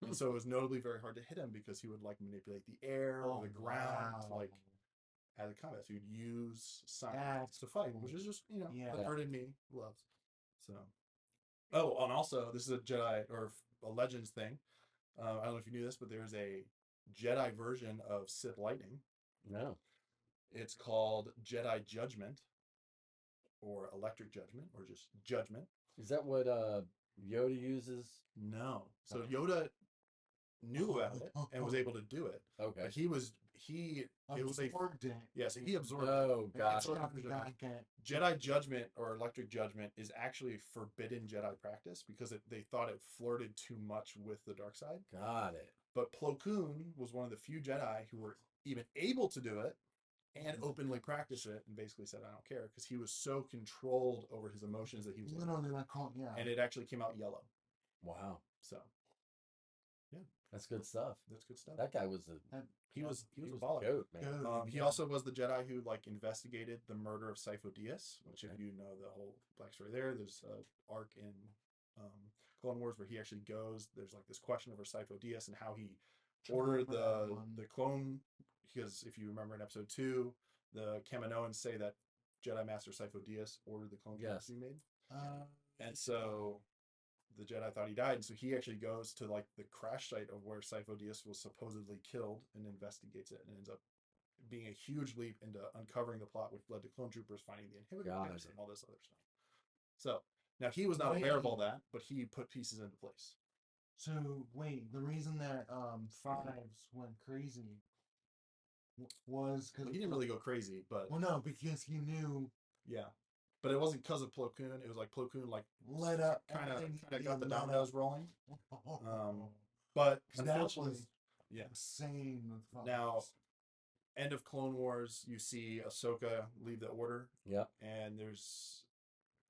And so it was notably very hard to hit him because he would like manipulate the air or the ground, like as a combat. So he'd use science to fight, which is just the nerd in me loves. So, oh, and also this is a Jedi or a Legends thing. I don't know if you knew this, but there's a Jedi version of Sith lightning. No. It's called Jedi Judgment, or Electric Judgment, or just Judgment. Is that what Yoda uses? No. So Yoda knew about it and was able to do it. Okay. But he absorbed it. Yeah, so he absorbed it. Oh, gosh. Jedi Judgment or Electric Judgment is actually forbidden Jedi practice because they thought it flirted too much with the dark side. Got it. But Plo Koon was one of the few Jedi who were even able to do it and openly practice it, and basically said, "I don't care," because he was so controlled over his emotions that he was literally and it actually came out yellow. Wow. So, yeah, that's good stuff. That's good stuff. That guy was he was a goat, man. He also was the Jedi who like investigated the murder of Sifo Dyas, which if you know the whole backstory there's an arc in Clone Wars where he actually goes. There's like this question over Sifo Dyas and how he ordered the clone. Because if you remember in episode 2, the Kaminoans say that Jedi Master Sifo Dyas ordered the clone to be made. And so the Jedi thought he died. And so he actually goes to like the crash site of where Sifo Dyas was supposedly killed and investigates it, and ends up being a huge leap into uncovering the plot, which led to clone troopers finding the inhibitor chips and all this other stuff. So now he was not aware of all that, but he put pieces into place. So wait, the reason that Fives went crazy was because he didn't really go crazy, but no, because he knew. Yeah, but it wasn't because of Plo Koon. It was like Plo Koon like let up, kind of got the dominoes rolling. But unfortunately, insane. Now, end of Clone Wars, you see Ahsoka leave the Order. Yeah, and there's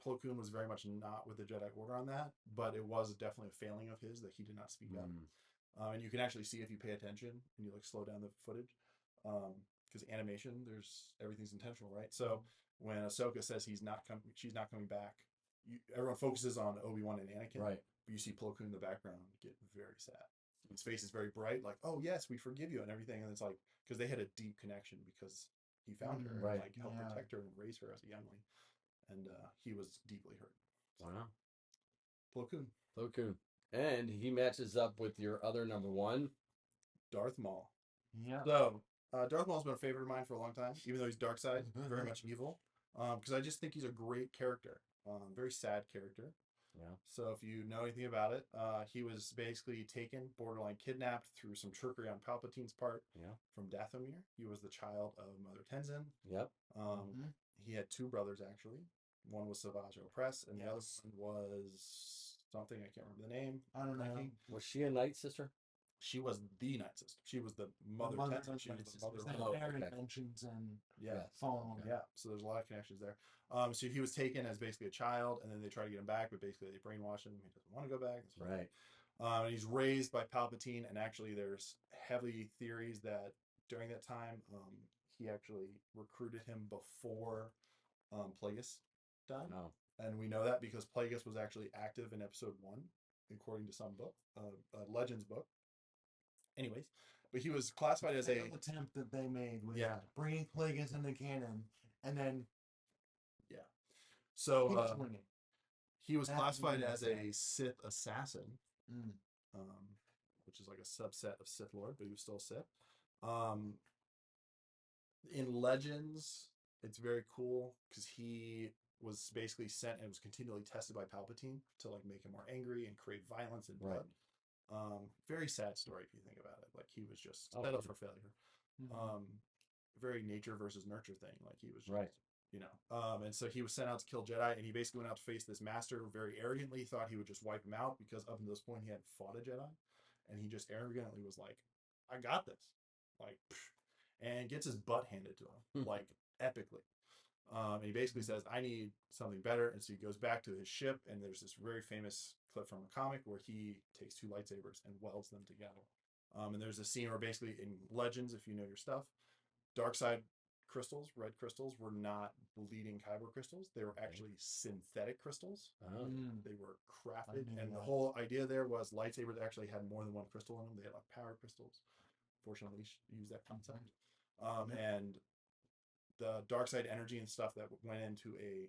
Plo Koon was very much not with the Jedi Order on that, but it was definitely a failing of his that he did not speak up. And you can actually see if you pay attention and you like slow down the footage. Because animation, everything's intentional, right? So when Ahsoka says she's not coming back, everyone focuses on Obi-Wan and Anakin, right? But you see Plo Koon in the background get very sad. His face is very bright, like, "Oh yes, we forgive you," and everything. And it's like because they had a deep connection because he found her, right? And, like helped protect her and raise her as a youngling, and he was deeply hurt. Wow. Plo Koon, and he matches up with your other number one, Darth Maul. Yeah. So. Darth Maul's been a favorite of mine for a long time, even though he's dark side, very much evil. Because I just think he's a great character, very sad character. Yeah. So if you know anything about it, he was basically taken, borderline kidnapped through some trickery on Palpatine's part. Yeah. From Dathomir. He was the child of Mother Tenzin. Yep. He had 2 brothers actually. One was Savage Opress, and the other one was something I can't remember the name. I don't know. Was she a Night Sister? She was the Night Sister. She was the Mother Tenzin. She was the mother of mentions and following. Yeah, so there's a lot of connections there. So he was taken as basically a child, and then they try to get him back, but basically they brainwash him. He doesn't want to go back. Right. And he's raised by Palpatine, and actually there's heavy theories that during that time he actually recruited him before Plagueis died. Oh. And we know that because Plagueis was actually active in episode 1, according to some book, Legends book. Anyways, but he was classified as a attempt that they made with bringing Plagueis into canon, and then so he was classified as a Sith assassin, which is like a subset of Sith Lord, but he was still Sith. In Legends, it's very cool because he was basically sent and was continually tested by Palpatine to like make him more angry and create violence and blood. Very sad story if you think about it. Like he was just set up for failure. Very nature versus nurture thing. Like he was just, and so he was sent out to kill Jedi, and he basically went out to face this master very arrogantly, thought he would just wipe him out because up until this point he hadn't fought a Jedi, and he just arrogantly was like, "I got this," like, and gets his butt handed to him like epically. And he basically says, "I need something better." And so he goes back to his ship, and there's this very famous clip from a comic where he takes 2 lightsabers and welds them together And there's a scene where basically in Legends, if you know your stuff, dark side crystals, red crystals, were not bleeding kyber crystals. They were actually synthetic crystals. Oh. They were crafted, and the whole idea there was lightsabers actually had more than one crystal in them. They had like power crystals. Fortunately, use that concept. And the dark side energy and stuff that went into a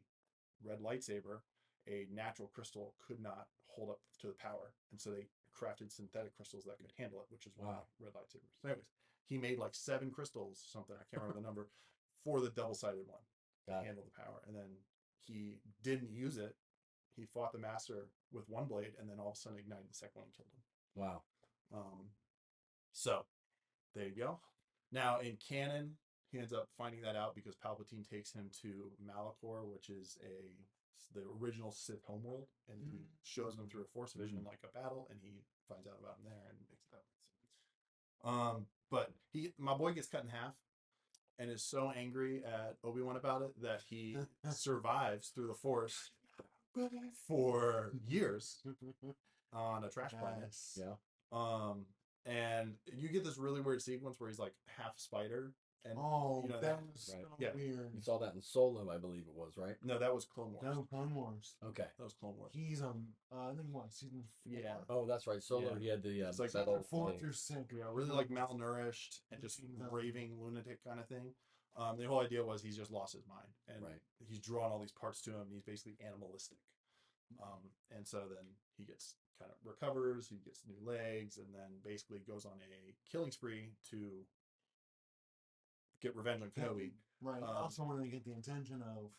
red lightsaber, a natural crystal could not hold up to the power, and so they crafted synthetic crystals that could handle it, which is why red lightsabers. So anyways, he made like 7 crystals, something I can't remember the number, for the double-sided one to handle the power, and then he didn't use it. He fought the master with one blade, and then all of a sudden ignited the second one and killed him. Wow. So there you go. Now in canon, he ends up finding that out because Palpatine takes him to Malachor, which is the original Sith homeworld, and he shows him through a Force vision like a battle, and he finds out about him there and makes it up. But my boy gets cut in half and is so angry at Obi-Wan about it that he survives through the Force for years on a trash planet. Yeah. And you get this really weird sequence where he's like half spider. And you know, that was so weird. You saw that in Solo, I believe it was, right? No, that was Clone Wars. No, Clone Wars. Okay. That was Clone Wars. He's I think what, season 4? Yeah. Oh, that's right. Solo, he had the it's like metal 4th or 6th. Yeah, really like malnourished and just raving lunatic kind of thing. The whole idea was he's just lost his mind, and he's drawn all these parts to him, and he's basically animalistic. And so then he gets kind of recovers, he gets new legs, and then basically goes on a killing spree to get revenge on Kenobi. Right. Also wanted to get the attention of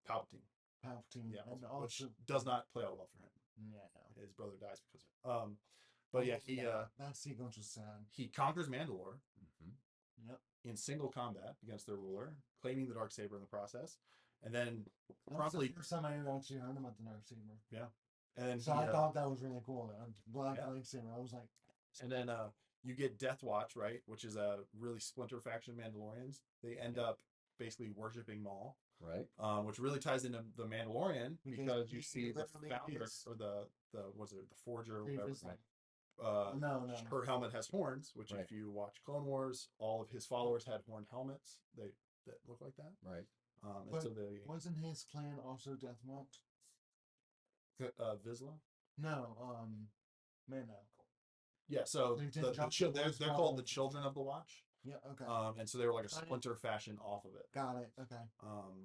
Palpatine. Yeah. And also, which does not play out well for him. Yeah. No. His brother dies because of it. But yeah, that sequence was sad. He conquers Mandalore. Yep. In single combat against their ruler, claiming the Darksaber in the process, and then That's the first time I ever actually heard about the Darksaber. Yeah. And so I thought that was really cool. Black lightsaber. I was like, and then you get Death Watch, right, which is a really splinter faction of Mandalorians. They end up basically worshiping Maul, right? Which really ties into the Mandalorian because you see the founder or the forger or whatever. No. Her helmet has horns, which if you watch Clone Wars, all of his followers had horned helmets. That look like that, right? But so wasn't his clan also Death Watch? Vizsla? No, Mando. Yeah, so they're called the Children of the Watch. Yeah, okay. And so they were like a splinter fashion off of it. Got it. Okay.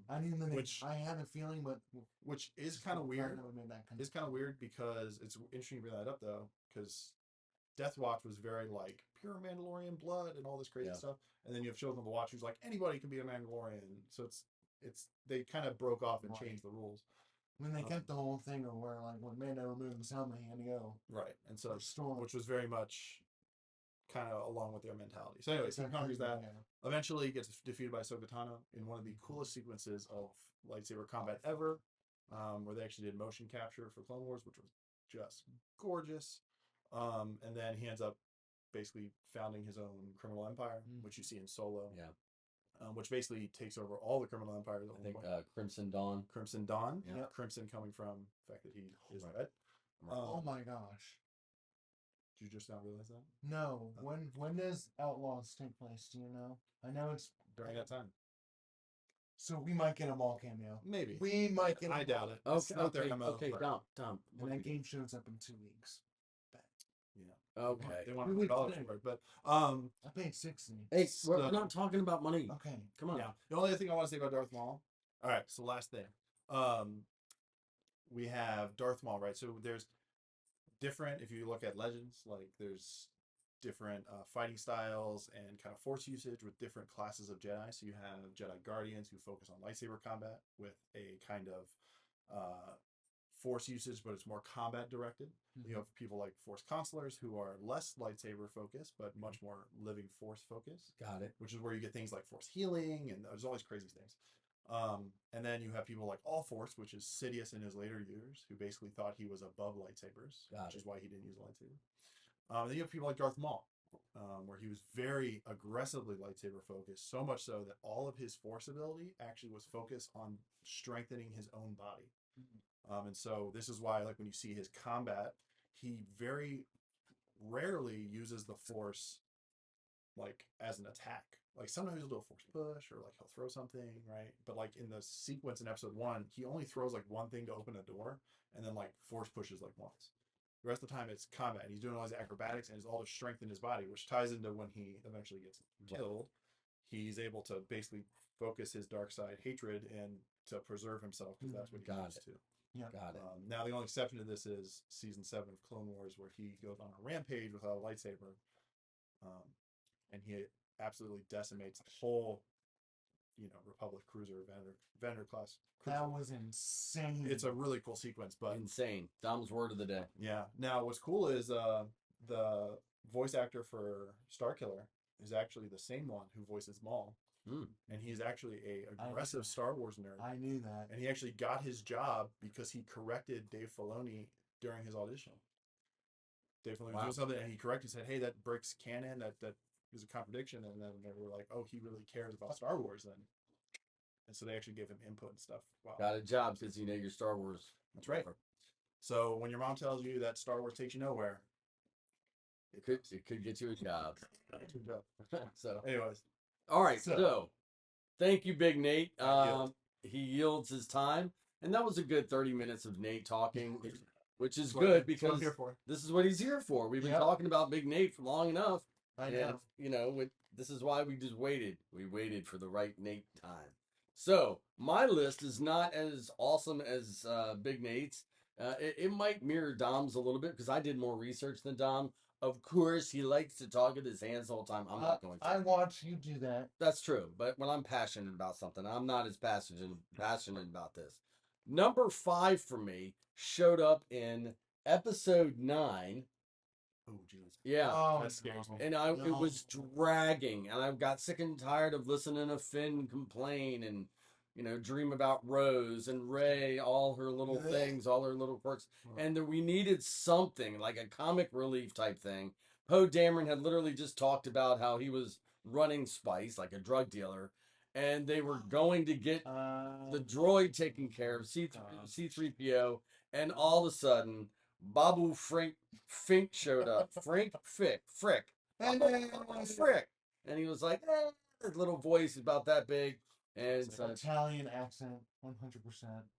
I knew I had a feeling, but which is kind of weird. It's kind of weird because it's interesting to bring that up though, because Death Watch was very like pure Mandalorian blood and all this crazy stuff, and then you have Children of the Watch who's like anybody can be a Mandalorian. So it's they kind of broke off and changed the rules. When they kept the whole thing of where like when Mando removed his helmet, he had to go. Right, and so which was very much kind of along with their mentality. So anyways, he conquers that. Eventually gets defeated by Ahsoka Tano in one of the coolest sequences of lightsaber combat ever, where they actually did motion capture for Clone Wars, which was just gorgeous. And then he ends up basically founding his own criminal empire, which you see in Solo. Yeah. Which basically takes over all the criminal empires. I think Crimson Dawn. Crimson Dawn. Yeah. Crimson coming from the fact that he is red. Oh my gosh. Did you just not realize that? No. When does Outlaws take place? Do you know? I know it's during that time. So we might get a Maul cameo. Maybe. We might get. I doubt it. Okay. Tom. And that game shows up in 2 weeks. Yeah. Okay. They want $100 for it, but I paid 60. Hey, we're not talking about money. Okay. Come on. Yeah. The only other thing I want to say about Darth Maul. All right. So last thing. We have Darth Maul, right? So there's different. If you look at Legends, like there's different fighting styles and kind of force usage with different classes of Jedi. So you have Jedi Guardians who focus on lightsaber combat with a kind of force usage, but it's more combat directed. You have people like Force Consulars who are less lightsaber focused, but much more living force focused. Got it. Which is where you get things like force healing, and there's all these crazy things. And then you have people like All Force, which is Sidious in his later years, who basically thought he was above lightsabers, which is why he didn't use a lightsaber. Then you have people like Darth Maul, where he was very aggressively lightsaber focused, so much so that all of his force ability actually was focused on strengthening his own body. And so this is why, like when you see his combat, he very rarely uses the Force like as an attack. Like sometimes he'll do a Force push or like he'll throw something, right? But like in the sequence in episode 1, he only throws like one thing to open a door and then like Force pushes like once. The rest of the time it's combat. And he's doing all his acrobatics and all the strength in his body, which ties into when he eventually gets killed. He's able to basically focus his dark side hatred and to preserve himself because that's what he used to. Yeah. Got it. Now the only exception to this is season 7 of Clone Wars, where he goes on a rampage without a lightsaber, and he absolutely decimates the whole, Republic cruiser, Vander class cruiser. That was insane. It's a really cool sequence, but Insane. Dom's word of the day. yeah. Now what's cool is the voice actor for Starkiller is actually the same one who voices Maul. And he's actually a aggressive Star Wars nerd. I knew that. And he actually got his job because he corrected Dave Filoni during his audition. Dave Filoni was doing something, and he corrected, said, "Hey, that breaks canon. That is a contradiction." And then they were like, "Oh, he really cares about Star Wars then." And so they actually gave him input and stuff. Wow. Got a job because you know your Star Wars. That's right. So when your mom tells you that Star Wars takes you nowhere, It could get you a job. So, anyways. All right. So, thank you, Big Nate. He yields his time, and that was a good 30 minutes of Nate talking, which is good because this is what he's here for. We've been talking about Big Nate for long enough. I know. And, this is why we just waited. We waited for the right Nate time. So, my list is not as awesome as Big Nate's. It might mirror Dom's a little bit because I did more research than Dom. Of course, he likes to talk with his hands the whole time. I'm not going to. I watch you do that. That's true. But when I'm passionate about something, I'm not as passionate about this. Number 5 for me showed up in episode 9. Oh, jeez. Yeah. Oh, that scares me. And it was dragging. And I got sick and tired of listening to Finn complain and, dream about Rose and Rey, all her little things, all her little quirks. And we needed something, like a comic relief type thing. Poe Dameron had literally just talked about how he was running Spice, like a drug dealer, and they were going to get the droid taken care of, C-3PO, and all of a sudden, Babu Fink showed up. Frick. And he was like, his little voice about that big. And it's an Italian accent, 100%.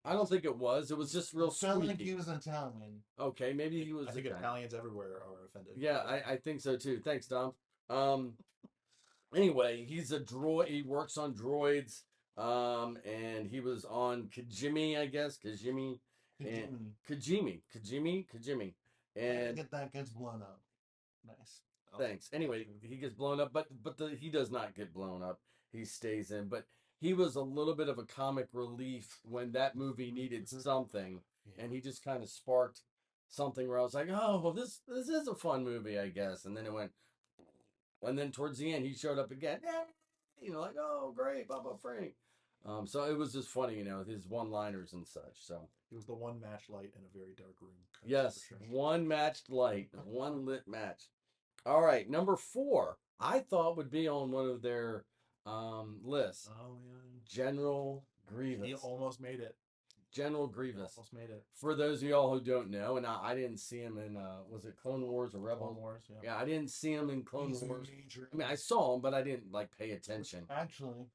I don't think it was. It was just real squeaky. Sounded like he was Italian. Okay, maybe he was. I think Italians everywhere are offended. Yeah, I think so too. Thanks, Dom. Anyway, he's a droid. He works on droids. And he was on Kijimi, I guess. Kijimi. Kijimi. And that gets blown up. Nice. Thanks. Anyway, he gets blown up, but he does not get blown up. He stays in. But he was a little bit of a comic relief when that movie needed something, and he just kind of sparked something where I was like, oh, well, this is a fun movie, I guess. And then it went, and then towards the end, he showed up again. Like, oh, great, Baba Frank. So it was just funny, his one-liners and such. So he was the one match light in a very dark room. Yes, one matched light, one lit match. All right, number 4, I thought would be on one of their lists. Oh yeah, General Grievous. He almost made it. General Grievous. Almost made it. For those of y'all who don't know, and I didn't see him in was it Clone Wars or Rebel Wars? Yeah, I didn't see him in Clone Wars. Major. I mean, I saw him, but I didn't pay attention. Actually,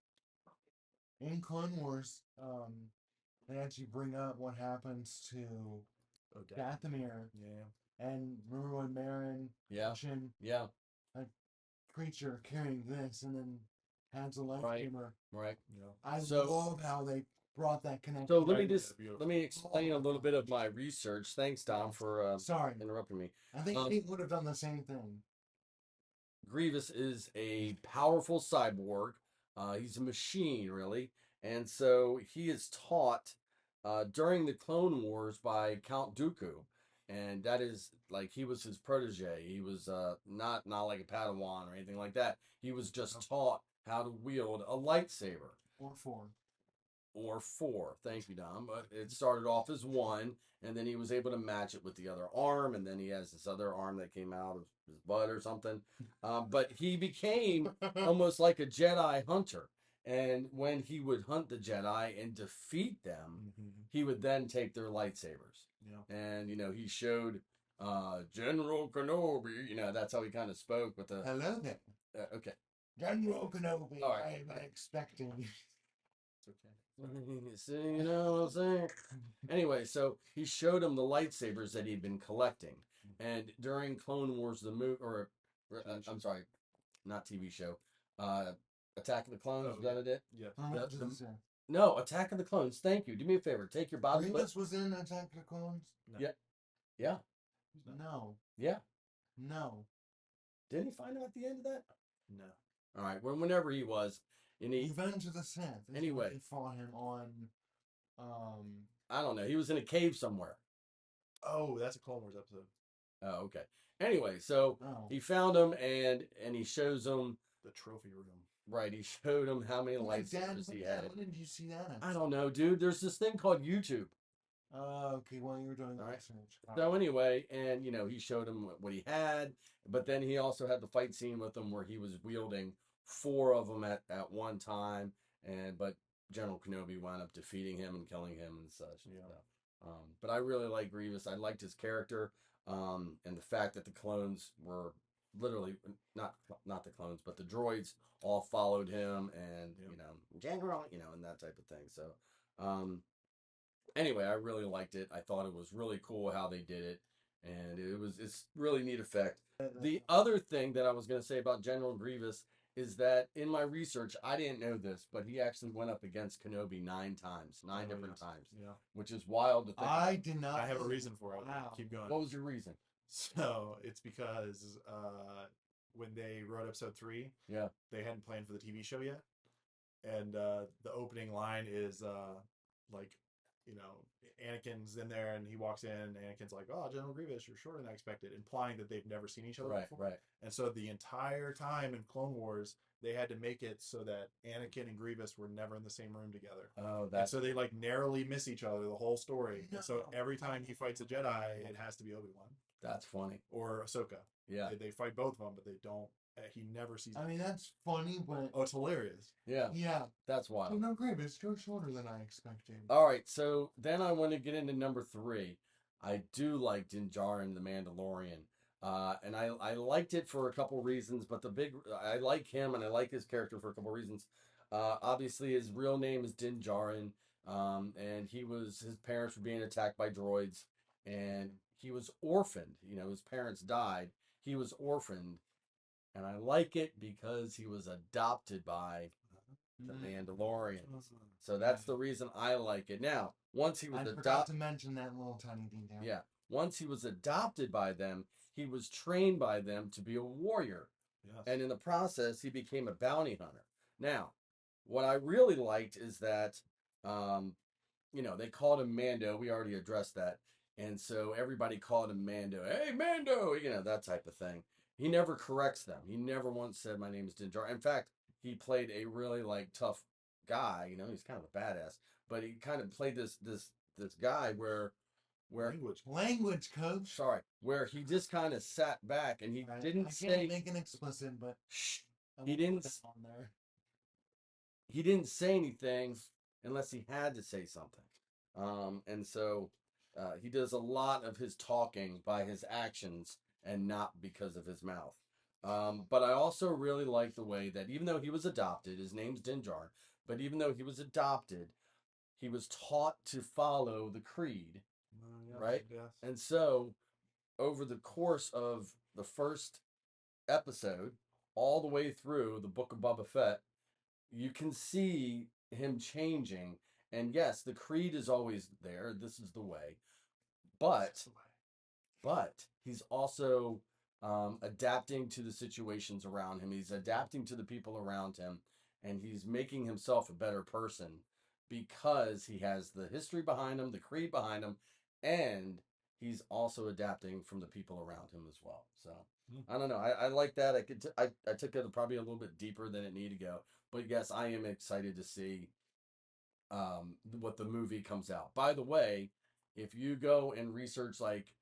in Clone Wars, they actually bring up what happens to Dathomir. Yeah. And remember when Marin mentioned a creature carrying this, and then has a lightsaber. Right. Yeah. I love how they brought that connection. So let me explain a little bit of my research. Thanks, Dom, for interrupting me. I think he would have done the same thing. Grievous is a powerful cyborg. He's a machine, really, and so he is taught during the Clone Wars by Count Dooku. And that is like he was his protege. He was not like a Padawan or anything like that. He was just taught how to wield a lightsaber. Or four. Thank you, Dom. But it started off as 1, and then he was able to match it with the other arm, and then he has this other arm that came out of his butt or something. But he became almost like a Jedi hunter. And when he would hunt the Jedi and defeat them, he would then take their lightsabers. Yeah. And, he showed General Kenobi. You know, that's how he kind of spoke with the. Hello there. Okay. General Kenobi, All right. I'm expecting. It's okay. See, you know what I'm saying? Anyway, so he showed him the lightsabers that he'd been collecting, and during Clone Wars, the movie, or I'm sorry, not TV show, Attack of the Clones. Is that it? Yeah. No, Attack of the Clones. Thank you. Do me a favor. Take your body. Grievous was in Attack of the Clones? No. Yeah. Yeah. No. Yeah. No. Didn't he find out at the end of that? No. All right. Whenever he was, and he. Revenge of the Sith. Anyway, they fought him on. I don't know. He was in a cave somewhere. Oh, that's a Clone Wars episode. Oh, okay. Anyway, so he found him and he shows him the trophy room. Right, he showed him how many lightsabers he had. When did you see that? I don't know, dude. There's this thing called YouTube. Okay, well, you were doing the research. So anyway, and you know, he showed him what he had, but then he also had the fight scene with him where he was wielding 4 of them at one time, but General Kenobi wound up defeating him and killing him and such. Yeah. But I really like Grievous. I liked his character, and the fact that the clones were literally not the clones, but the droids all followed him, and you know, General, you know, and that type of thing. So, anyway, I really liked it. I thought it was really cool how they did it, and it's really neat effect. The other thing that I was going to say about General Grievous is that in my research, I didn't know this, but he actually went up against Kenobi 9 different times. Yeah. Which is wild to think. I did not. I have a reason for it. Wow. Keep going. What was your reason? So it's because when they wrote episode 3, they hadn't planned for the TV show yet, and the opening line is like, you know, Anakin's in there and he walks in, and Anakin's like, "Oh, General Grievous, you're shorter than I expected," implying that they've never seen each other before. Right. And so the entire time in Clone Wars, they had to make it so that Anakin and Grievous were never in the same room together. Oh, and so they like narrowly miss each other the whole story. No. And so every time he fights a Jedi, it has to be Obi-Wan. That's funny. Or Ahsoka. Yeah. They fight both of them, but they don't. He never sees. I mean, that's funny, but it's hilarious. Yeah. Yeah. That's wild. So no, Grievous, you're shorter than I expected. All right, so then I want to get into number 3. I do like Din Djarin, the Mandalorian. And I liked it for a couple reasons, but I like him and I like his character for a couple reasons. Obviously, his real name is Din Djarin, and his parents were being attacked by droids, and he was orphaned. You know, his parents died. He was orphaned, and I like it because he was adopted by the Mandalorians. So that's the reason I like it. Now, once he was adopted, I forgot to mention that little tiny detail. Yeah. Once he was adopted by them, he was trained by them to be a warrior. Yes. And in the process, he became a bounty hunter. Now, what I really liked is that, you know, they called him Mando. We already addressed that. And so everybody called him Mando. Hey, Mando! You know, that type of thing. He never corrects them. He never once said, "My name is Din Djarin." In fact, he played a really, like, tough guy. You know, he's kind of a badass. But he kind of played this guy where language, coach. Sorry, where he just kind of sat back and he didn't say. Make it explicit, but he didn't. On there. He didn't say anything unless he had to say something, and so he does a lot of his talking by his actions and not because of his mouth. But I also really like the way that even though he was adopted, his name's Din Djarin, but even though he was adopted, he was taught to follow the creed. Right? Yes. And so, over the course of the first episode, all the way through the Book of Boba Fett, you can see him changing. And yes, the creed is always there. This is the way. But he's also adapting to the situations around him. He's adapting to the people around him. And he's making himself a better person because he has the history behind him, the creed behind him, and he's also adapting from the people around him as well. So I don't know. I like that. I took it probably a little bit deeper than it needed to go. But yes, I am excited to see what the movie comes out. By the way, if you go and research like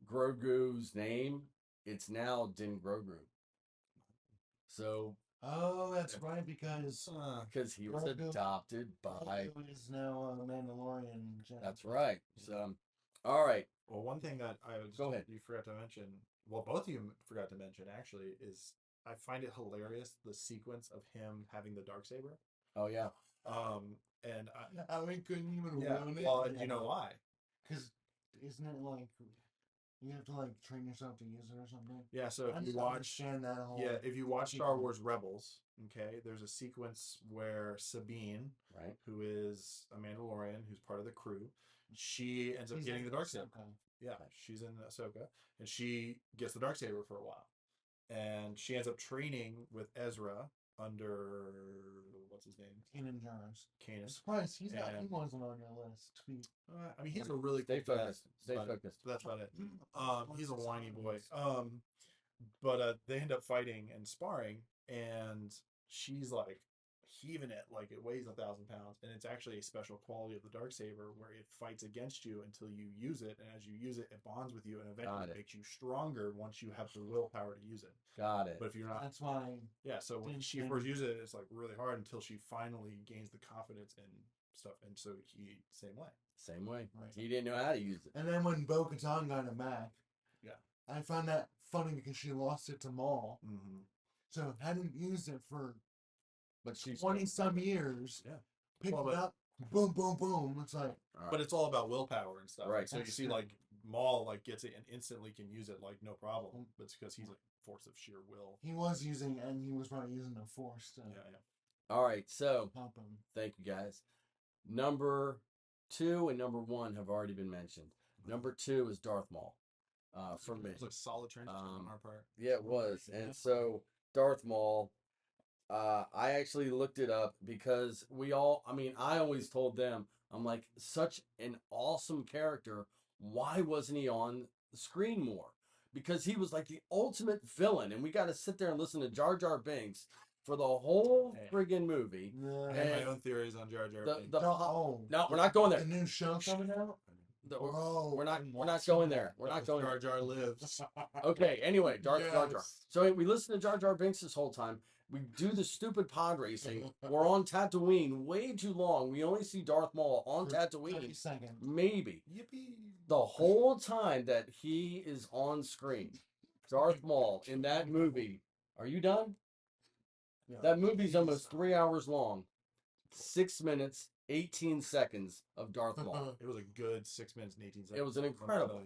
Grogu's name, it's now Din Grogu. So. Oh, that's right, because he was adopted by. Grogu is now a Mandalorian. That's right. So All right. Well, one thing that Go ahead. You forgot to mention, well, both of you forgot to mention actually, is I find it hilarious the sequence of him having the Darksaber. Oh yeah. And we couldn't even ruin it. Well, and you know why? Because isn't it like you have to like train yourself to use it or something? Yeah, so I if you just watch, understand that whole. yeah, if you watch Star Wars Rebels, okay, there's a sequence where Sabine, Right. who is a Mandalorian, who's part of the crew, she ends up She's getting the in Darksaber. Ahsoka. Yeah, she's in Ahsoka, and she gets the Darksaber for a while, and she ends up training with Ezra under what's his name, Kanan Jarrus. Kanan. I'm surprised he And wasn't on your list. I mean, he's a really Stay cool guy. focused. Stay focused. That's about it. He's a whiny boy. But they end up fighting and sparring, and she's like heaving it like it weighs 1,000 pounds, and it's actually a special quality of the Darksaber where it fights against you until you use it, and as you use it, it bonds with you, and eventually makes you stronger once you have the willpower to use it. Got it. But if you're not, that's why. Yeah. So when she first uses it, it's like really hard until she finally gains the confidence and stuff, and so he same way. Same way. Right. He didn't know how to use it. And then when Bo-Katan got it back, yeah, I found that funny because she lost it to Maul. Mm-hmm. So hadn't used it for but she's 20-some years. Yeah. Picked it up, boom, boom, boom. It's like, but it's all about willpower and stuff. Right. So you see, like Maul, like gets it and instantly can use it, like no problem. But it's because he's a force of sheer will. He was using, and he was probably using the Force to. Yeah. All right. So help him. Thank you, guys. Number 2 and number 1 have already been mentioned. Number 2 is Darth Maul. For me, it was a solid transition on our part. Yeah, it was. And so Darth Maul. I actually looked it up because I always told them, I'm like, such an awesome character. Why wasn't he on the screen more? Because he was like the ultimate villain, and we got to sit there and listen to Jar Jar Binks for the whole friggin' movie. I have my own theories on Jar Jar Binks. No, we're not going there. The new show coming out? We're not going there. We're not going there. Jar Jar lives. Okay, anyway, Jar Jar. So we listen to Jar Jar Binks this whole time. We do the stupid pod racing. We're on Tatooine way too long. We only see Darth Maul on Tatooine. Maybe. Yippee. The whole time that he is on screen. Darth Maul in that movie. Are you done? Yeah. That movie's almost 3 hours long. 6 minutes, 18 seconds of Darth Maul. It was a good 6 minutes and 18 seconds. It was an incredible.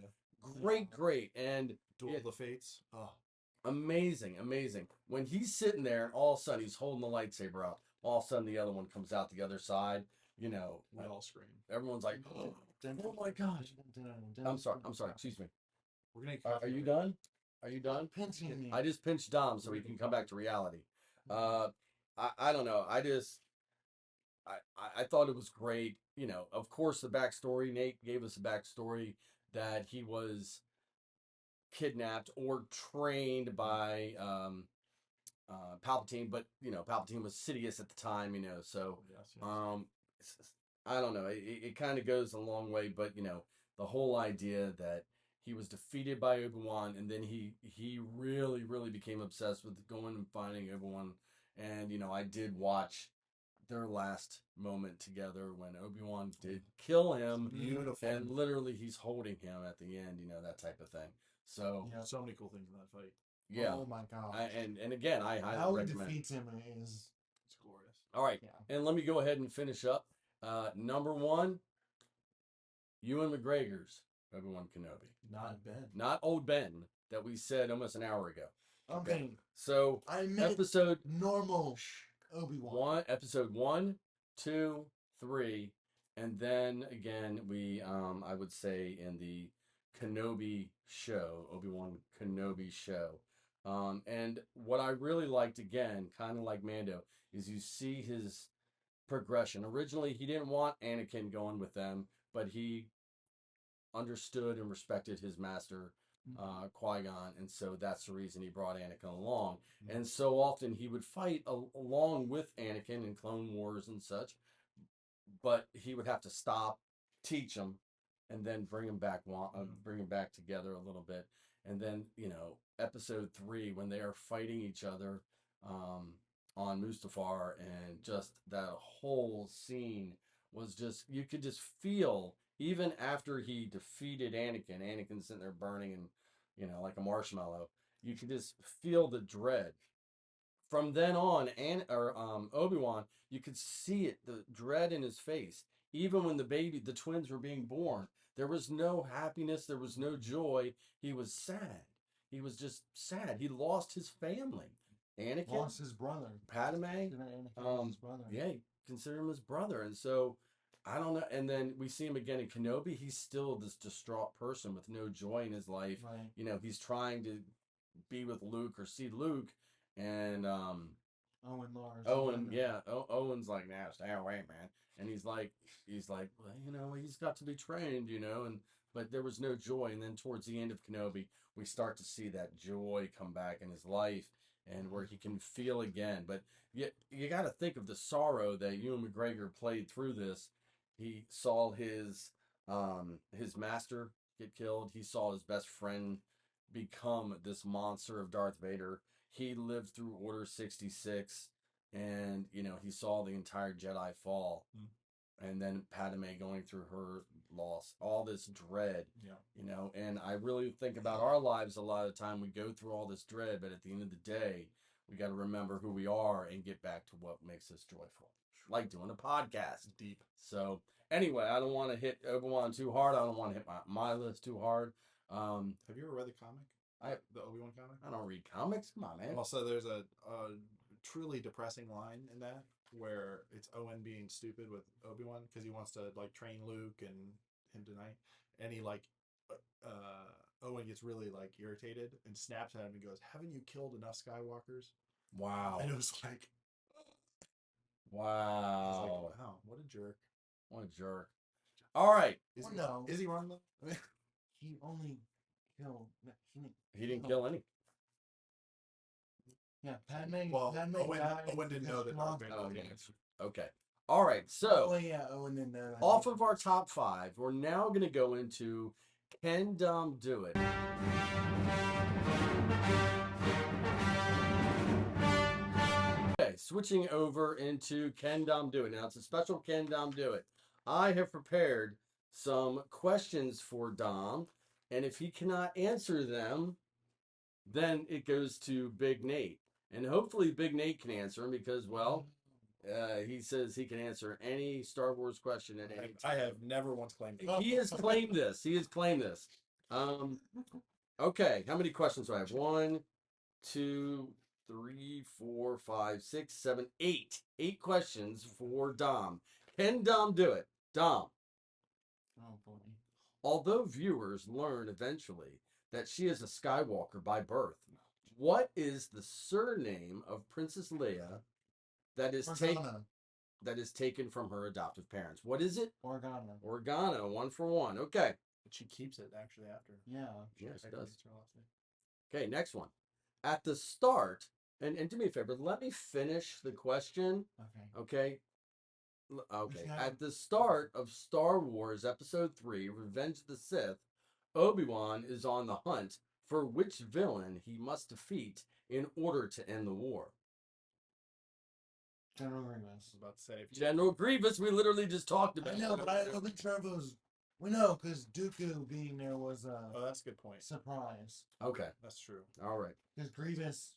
Great. And Duel of the Fates. Oh. Amazing. When he's sitting there and all of a sudden he's holding the lightsaber out, all of a sudden the other one comes out the other side, we all scream. Everyone's like, oh my gosh. I'm sorry, excuse me. We're gonna Are you done? Are you done? Pinching me. I just pinched Dom so he can come back to reality. I don't know. I thought it was great. Of course the backstory, Nate gave us a backstory that he was kidnapped or trained by Palpatine, but Palpatine was Sidious at the time, so I don't know, it kind of goes a long way, but the whole idea that he was defeated by Obi-Wan, and then he really became obsessed with going and finding Obi-Wan, and I did watch their last moment together when Obi-Wan did kill him. Beautiful. And literally he's holding him at the end, that type of thing. So so many cool things in that fight. Yeah. Oh my gosh. And again, I highly how he recommend. defeats him is it's glorious. All right. Yeah. And let me go ahead and finish up. Number 1, Ewan McGregor's Obi-Wan Kenobi. Not Ben. Not old Ben that we said almost an hour ago. Okay. So I meant episode normal Obi-Wan. Episode 1, 2, 3, and then again we I would say in the Kenobi show, Obi-Wan Kenobi show. And what I really liked, again, kind of like Mando, is you see his progression. Originally, he didn't want Anakin going with them, but he understood and respected his master, Qui-Gon, and so that's the reason he brought Anakin along. And so often he would fight along with Anakin in Clone Wars and such, but he would have to stop, teach him, and then bring him back together a little bit. And then episode 3 when they are fighting each other on Mustafar, and just that whole scene was just, you could just feel even after he defeated Anakin, Anakin's sitting there burning and, like a marshmallow. You could just feel the dread. From then on, Obi-Wan, you could see it, the dread in his face. Even when the twins were being born, there was no happiness, there was no joy. He was sad. He was just sad. He lost his family. Anakin lost his brother. Padme, His brother. yeah, consider him his brother, and so I don't know. And then we see him again in Kenobi. He's still this distraught person with no joy in his life. Right. He's trying to be with Luke or see Luke, and Owen's like, nah, stay away, man. And he's like, well, he's got to be trained, but there was no joy. And then towards the end of Kenobi, we start to see that joy come back in his life, and where he can feel again. But you got to think of the sorrow that Ewan McGregor played through this. He saw his master get killed. He saw his best friend become this monster of Darth Vader. He lived through Order 66, and he saw the entire Jedi fall. And then Padme going through her loss, all this dread, and I really think about our lives a lot of the time. We go through all this dread, but at the end of the day, we got to remember who we are and get back to what makes us joyful, like doing a podcast. Deep. So anyway, I don't want to hit Obi-Wan too hard. I don't want to hit my list too hard. Have you ever read the comic? The Obi-Wan comic? I don't read comics. Come on, man. Also, there's a truly depressing line in that where it's Owen being stupid with Obi-Wan because he wants to train Luke and him tonight, and he Owen gets really irritated and snaps at him and goes, "Haven't you killed enough Skywalkers?" Wow. And it was like, wow. Wow, what a jerk. What a jerk. All right. Is he wrong though? He only killed. He didn't kill any. Yeah, Padme. Well, Padme Owen didn't know that Darth Vader was okay. Okay. All right. So, Owen didn't know that. Off of our top 5, we're now going to go into Can Dom Do It? Okay, switching over into Can Dom Do It. Now, it's a special Can Dom Do It. I have prepared some questions for Dom, and if he cannot answer them, then it goes to Big Nate. And hopefully Big Nate can answer them because, he says he can answer any Star Wars question at any time. I have never once claimed it. He has claimed this. Okay, how many questions do I have? 1, 2, 3, 4, 5, 6, 7, 8. 8 questions for Dom. Can Dom do it? Dom. Oh boy. Although viewers learn eventually that she is a Skywalker by birth, what is the surname of Princess Leia that is taken from her adoptive parents? What is it? Organa. 1 for 1. Okay. But she keeps it actually after. Yeah. Yes, it does. Okay, next one. At the start, and do me a favor, let me finish the question. Okay. At the start of Star Wars Episode 3, Revenge of the Sith, Obi-Wan is on the hunt for which villain he must defeat in order to end the war. General Grievous. I was about to say. General Grievous, we literally just talked about. I know, but I wasn't sure if it was. We know, because Dooku being there was Oh, that's a good point. Surprise. Okay. That's true. All right. Because Grievous.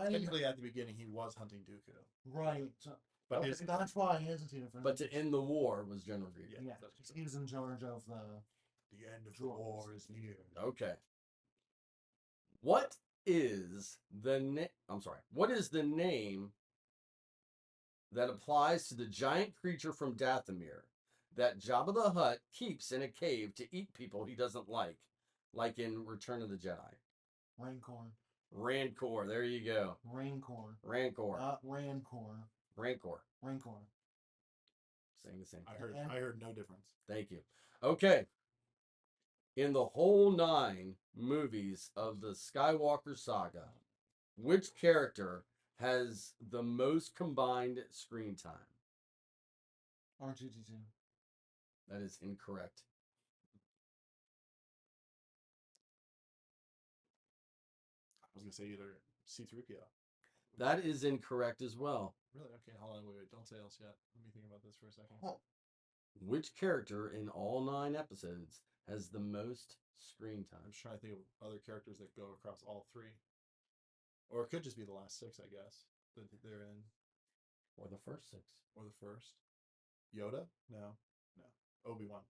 Technically, at the beginning, he was hunting Dooku. Right. So, but that's why I hesitated for him. But to end the war was General Grievous. Yeah. He was in charge of the end of the war is near. Okay. What is the name that applies to the giant creature from Dathomir that Jabba the Hutt keeps in a cave to eat people he doesn't like in Return of the Jedi? Rancor. There you go. Rancor. Not Rancor. Rancor. Saying the same thing. I heard no difference. Thank you. Okay. In the whole 9 movies of the Skywalker saga, which character has the most combined screen time? R2-D2. That is incorrect. I was going to say either C-3PO. That is incorrect as well. Really? Okay, hold on. Wait. Don't say else yet. Let me think about this for a second. Oh. Which character in all 9 episodes has the most screen I'm time? just trying to think of other characters that go across all 3. Or it could just be the last 6, I guess, that they're in. Or the first 6? Or the first. Yoda? No. Obi-Wan.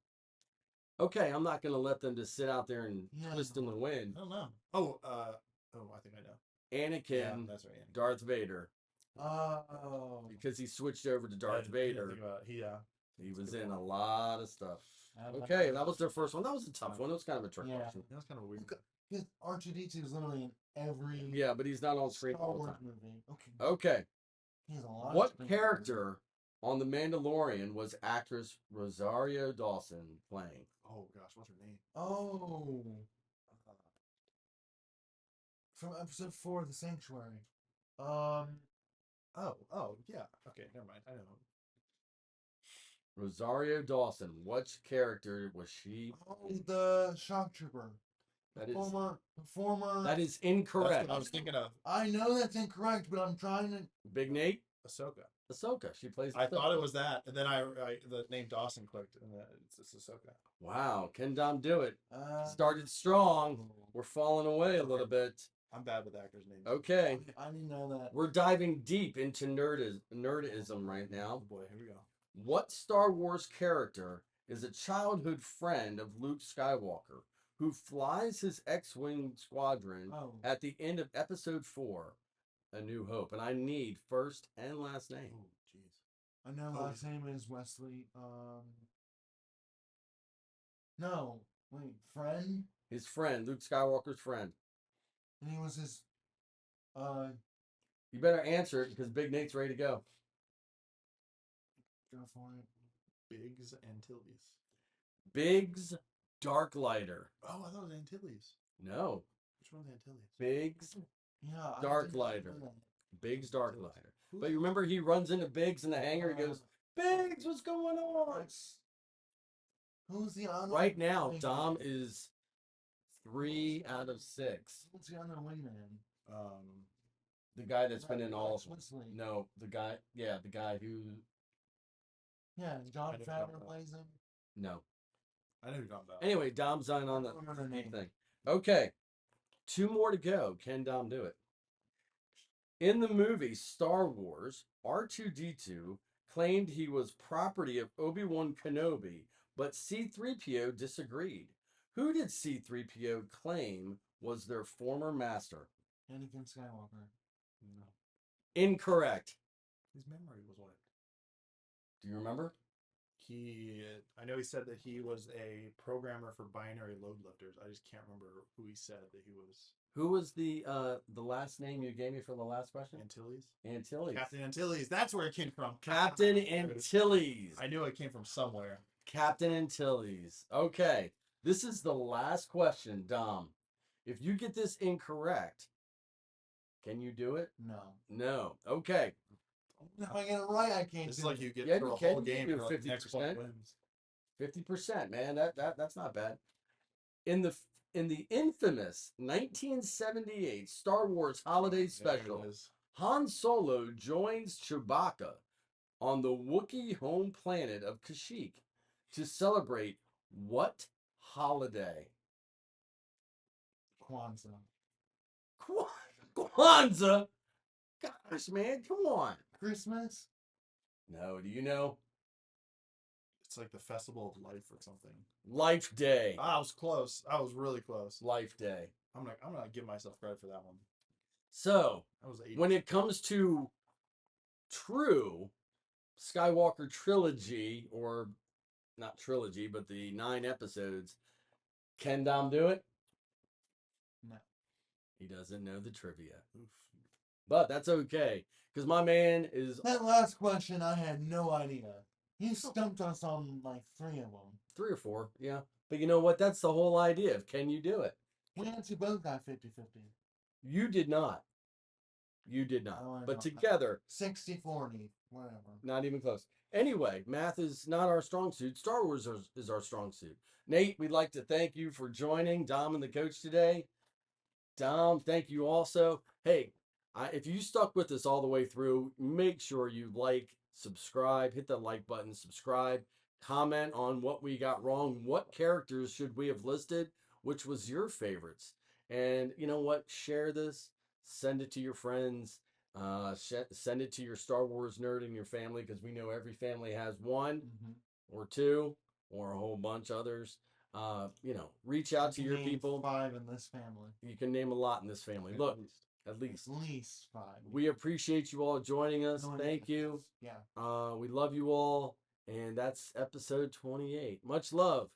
Okay, I'm not going to let them just sit out there and twist in the wind. I don't know. I think I know. Anakin, Yeah, that's right. Anakin. Darth Vader. Oh. Because he switched over to Darth Vader. He was in a lot of stuff. Okay, that was their first one. That was a tough one. It was kind of a trick question. That was kind of weird. Because R2-D2 is literally in every Yeah, but he's not on screen Star all the Wars time. movie. Okay. He has a lot What of character on The Mandalorian was actress Rosario Dawson playing? Oh gosh, what's her name? Oh. From episode 4 of The Sanctuary. Oh, yeah. Okay, never mind. I know. Rosario Dawson. Which character was she? Oh, the shock trooper. That is former. That is incorrect. That's what I was thinking of. I know that's incorrect, but I'm trying to. Big Nate? Ahsoka. She plays. I thought it was that, and then I the name Dawson clicked, and it's Ahsoka. Wow, can Dom do it? Started strong. We're falling away a little bit. I'm bad with actors' names. Okay. I didn't know that. We're diving deep into nerdism right now. Oh boy, here we go. What Star Wars character is a childhood friend of Luke Skywalker who flies his X-Wing squadron at the end of Episode 4, A New Hope? And I need first and last name. Oh, jeez. I know last name is Wesley. No. Wait, friend? His friend, Luke Skywalker's friend. And he was his, You better answer it because Big Nate's ready to go. Go for it. Biggs Antilles. Biggs Darklighter. Oh, I thought it was Antilles. No. Which one's Antilles? Biggs Yeah. Darklighter. Biggs Darklighter. But you remember he runs into Biggs in the hangar. He goes, Biggs, what's going on? Who's the honor? Right now, Dom is 3 out of 6. Who's the honor wingman? The guy that's been in all of them. Wesley. No, the guy who. Yeah, John Favreau plays him. No. I know who you're talking about. Anyway, Dom's on the thing. Okay. 2 more to go. Can Dom do it? In the movie Star Wars, R2-D2 claimed he was property of Obi-Wan Kenobi, but C-3PO disagreed. Who did C-3PO claim was their former master? Anakin Skywalker. No. Incorrect. His memory was what? Do you remember? I know he said that he was a programmer for binary load lifters. I just can't remember who he said that he was. Who was the last name you gave me for the last question? Antilles. Captain Antilles. That's where it came from. Captain Antilles. I knew it came from somewhere. Captain Antilles. Okay. This is the last question, Dom. If you get this incorrect, can you do it? No. Okay. If I get it right, I can't. It's like you get Yeah, through you a can. whole game You for do like next one wins. 50%, man. That's not bad. In the infamous 1978 Star Wars Holiday Special, Han Solo joins Chewbacca on the Wookiee home planet of Kashyyyk to celebrate what holiday? Kwanzaa. Kwanzaa? Gosh, man, come on. Christmas? No, do you know? It's like the Festival of Life or something. Life Day. I was close. I was really close. Life Day. I'm gonna give myself credit for that one. So, that was 80. When it comes to true Skywalker trilogy, or not trilogy, but the 9 episodes, can Dom do it? No. He doesn't know the trivia. Oof. But that's okay, because my man is... That last question, I had no idea. He stumped us on like 3 of them. 3 or 4, yeah. But you know what? That's the whole idea of can you do it? We actually both got 50-50. You did not. You did not. Oh, but together... 60-40, whatever. Not even close. Anyway, math is not our strong suit. Star Wars is our strong suit. Nate, we'd like to thank you for joining Dom and the coach today. Dom, thank you also. Hey, if you stuck with us all the way through, make sure you like, subscribe, hit the like button, subscribe. comment on what we got wrong. What characters should we have listed? Which was your favorites? And you know what? Share this. Send it to your friends. Send it to your Star Wars nerd in your family, because we know every family has one or two or a whole bunch others. Reach out to your people. 5 in this family. You can name a lot in this family. Look, at least 5. We appreciate you all joining us. Thank you. Yeah. We love you all. And that's episode 28. Much love.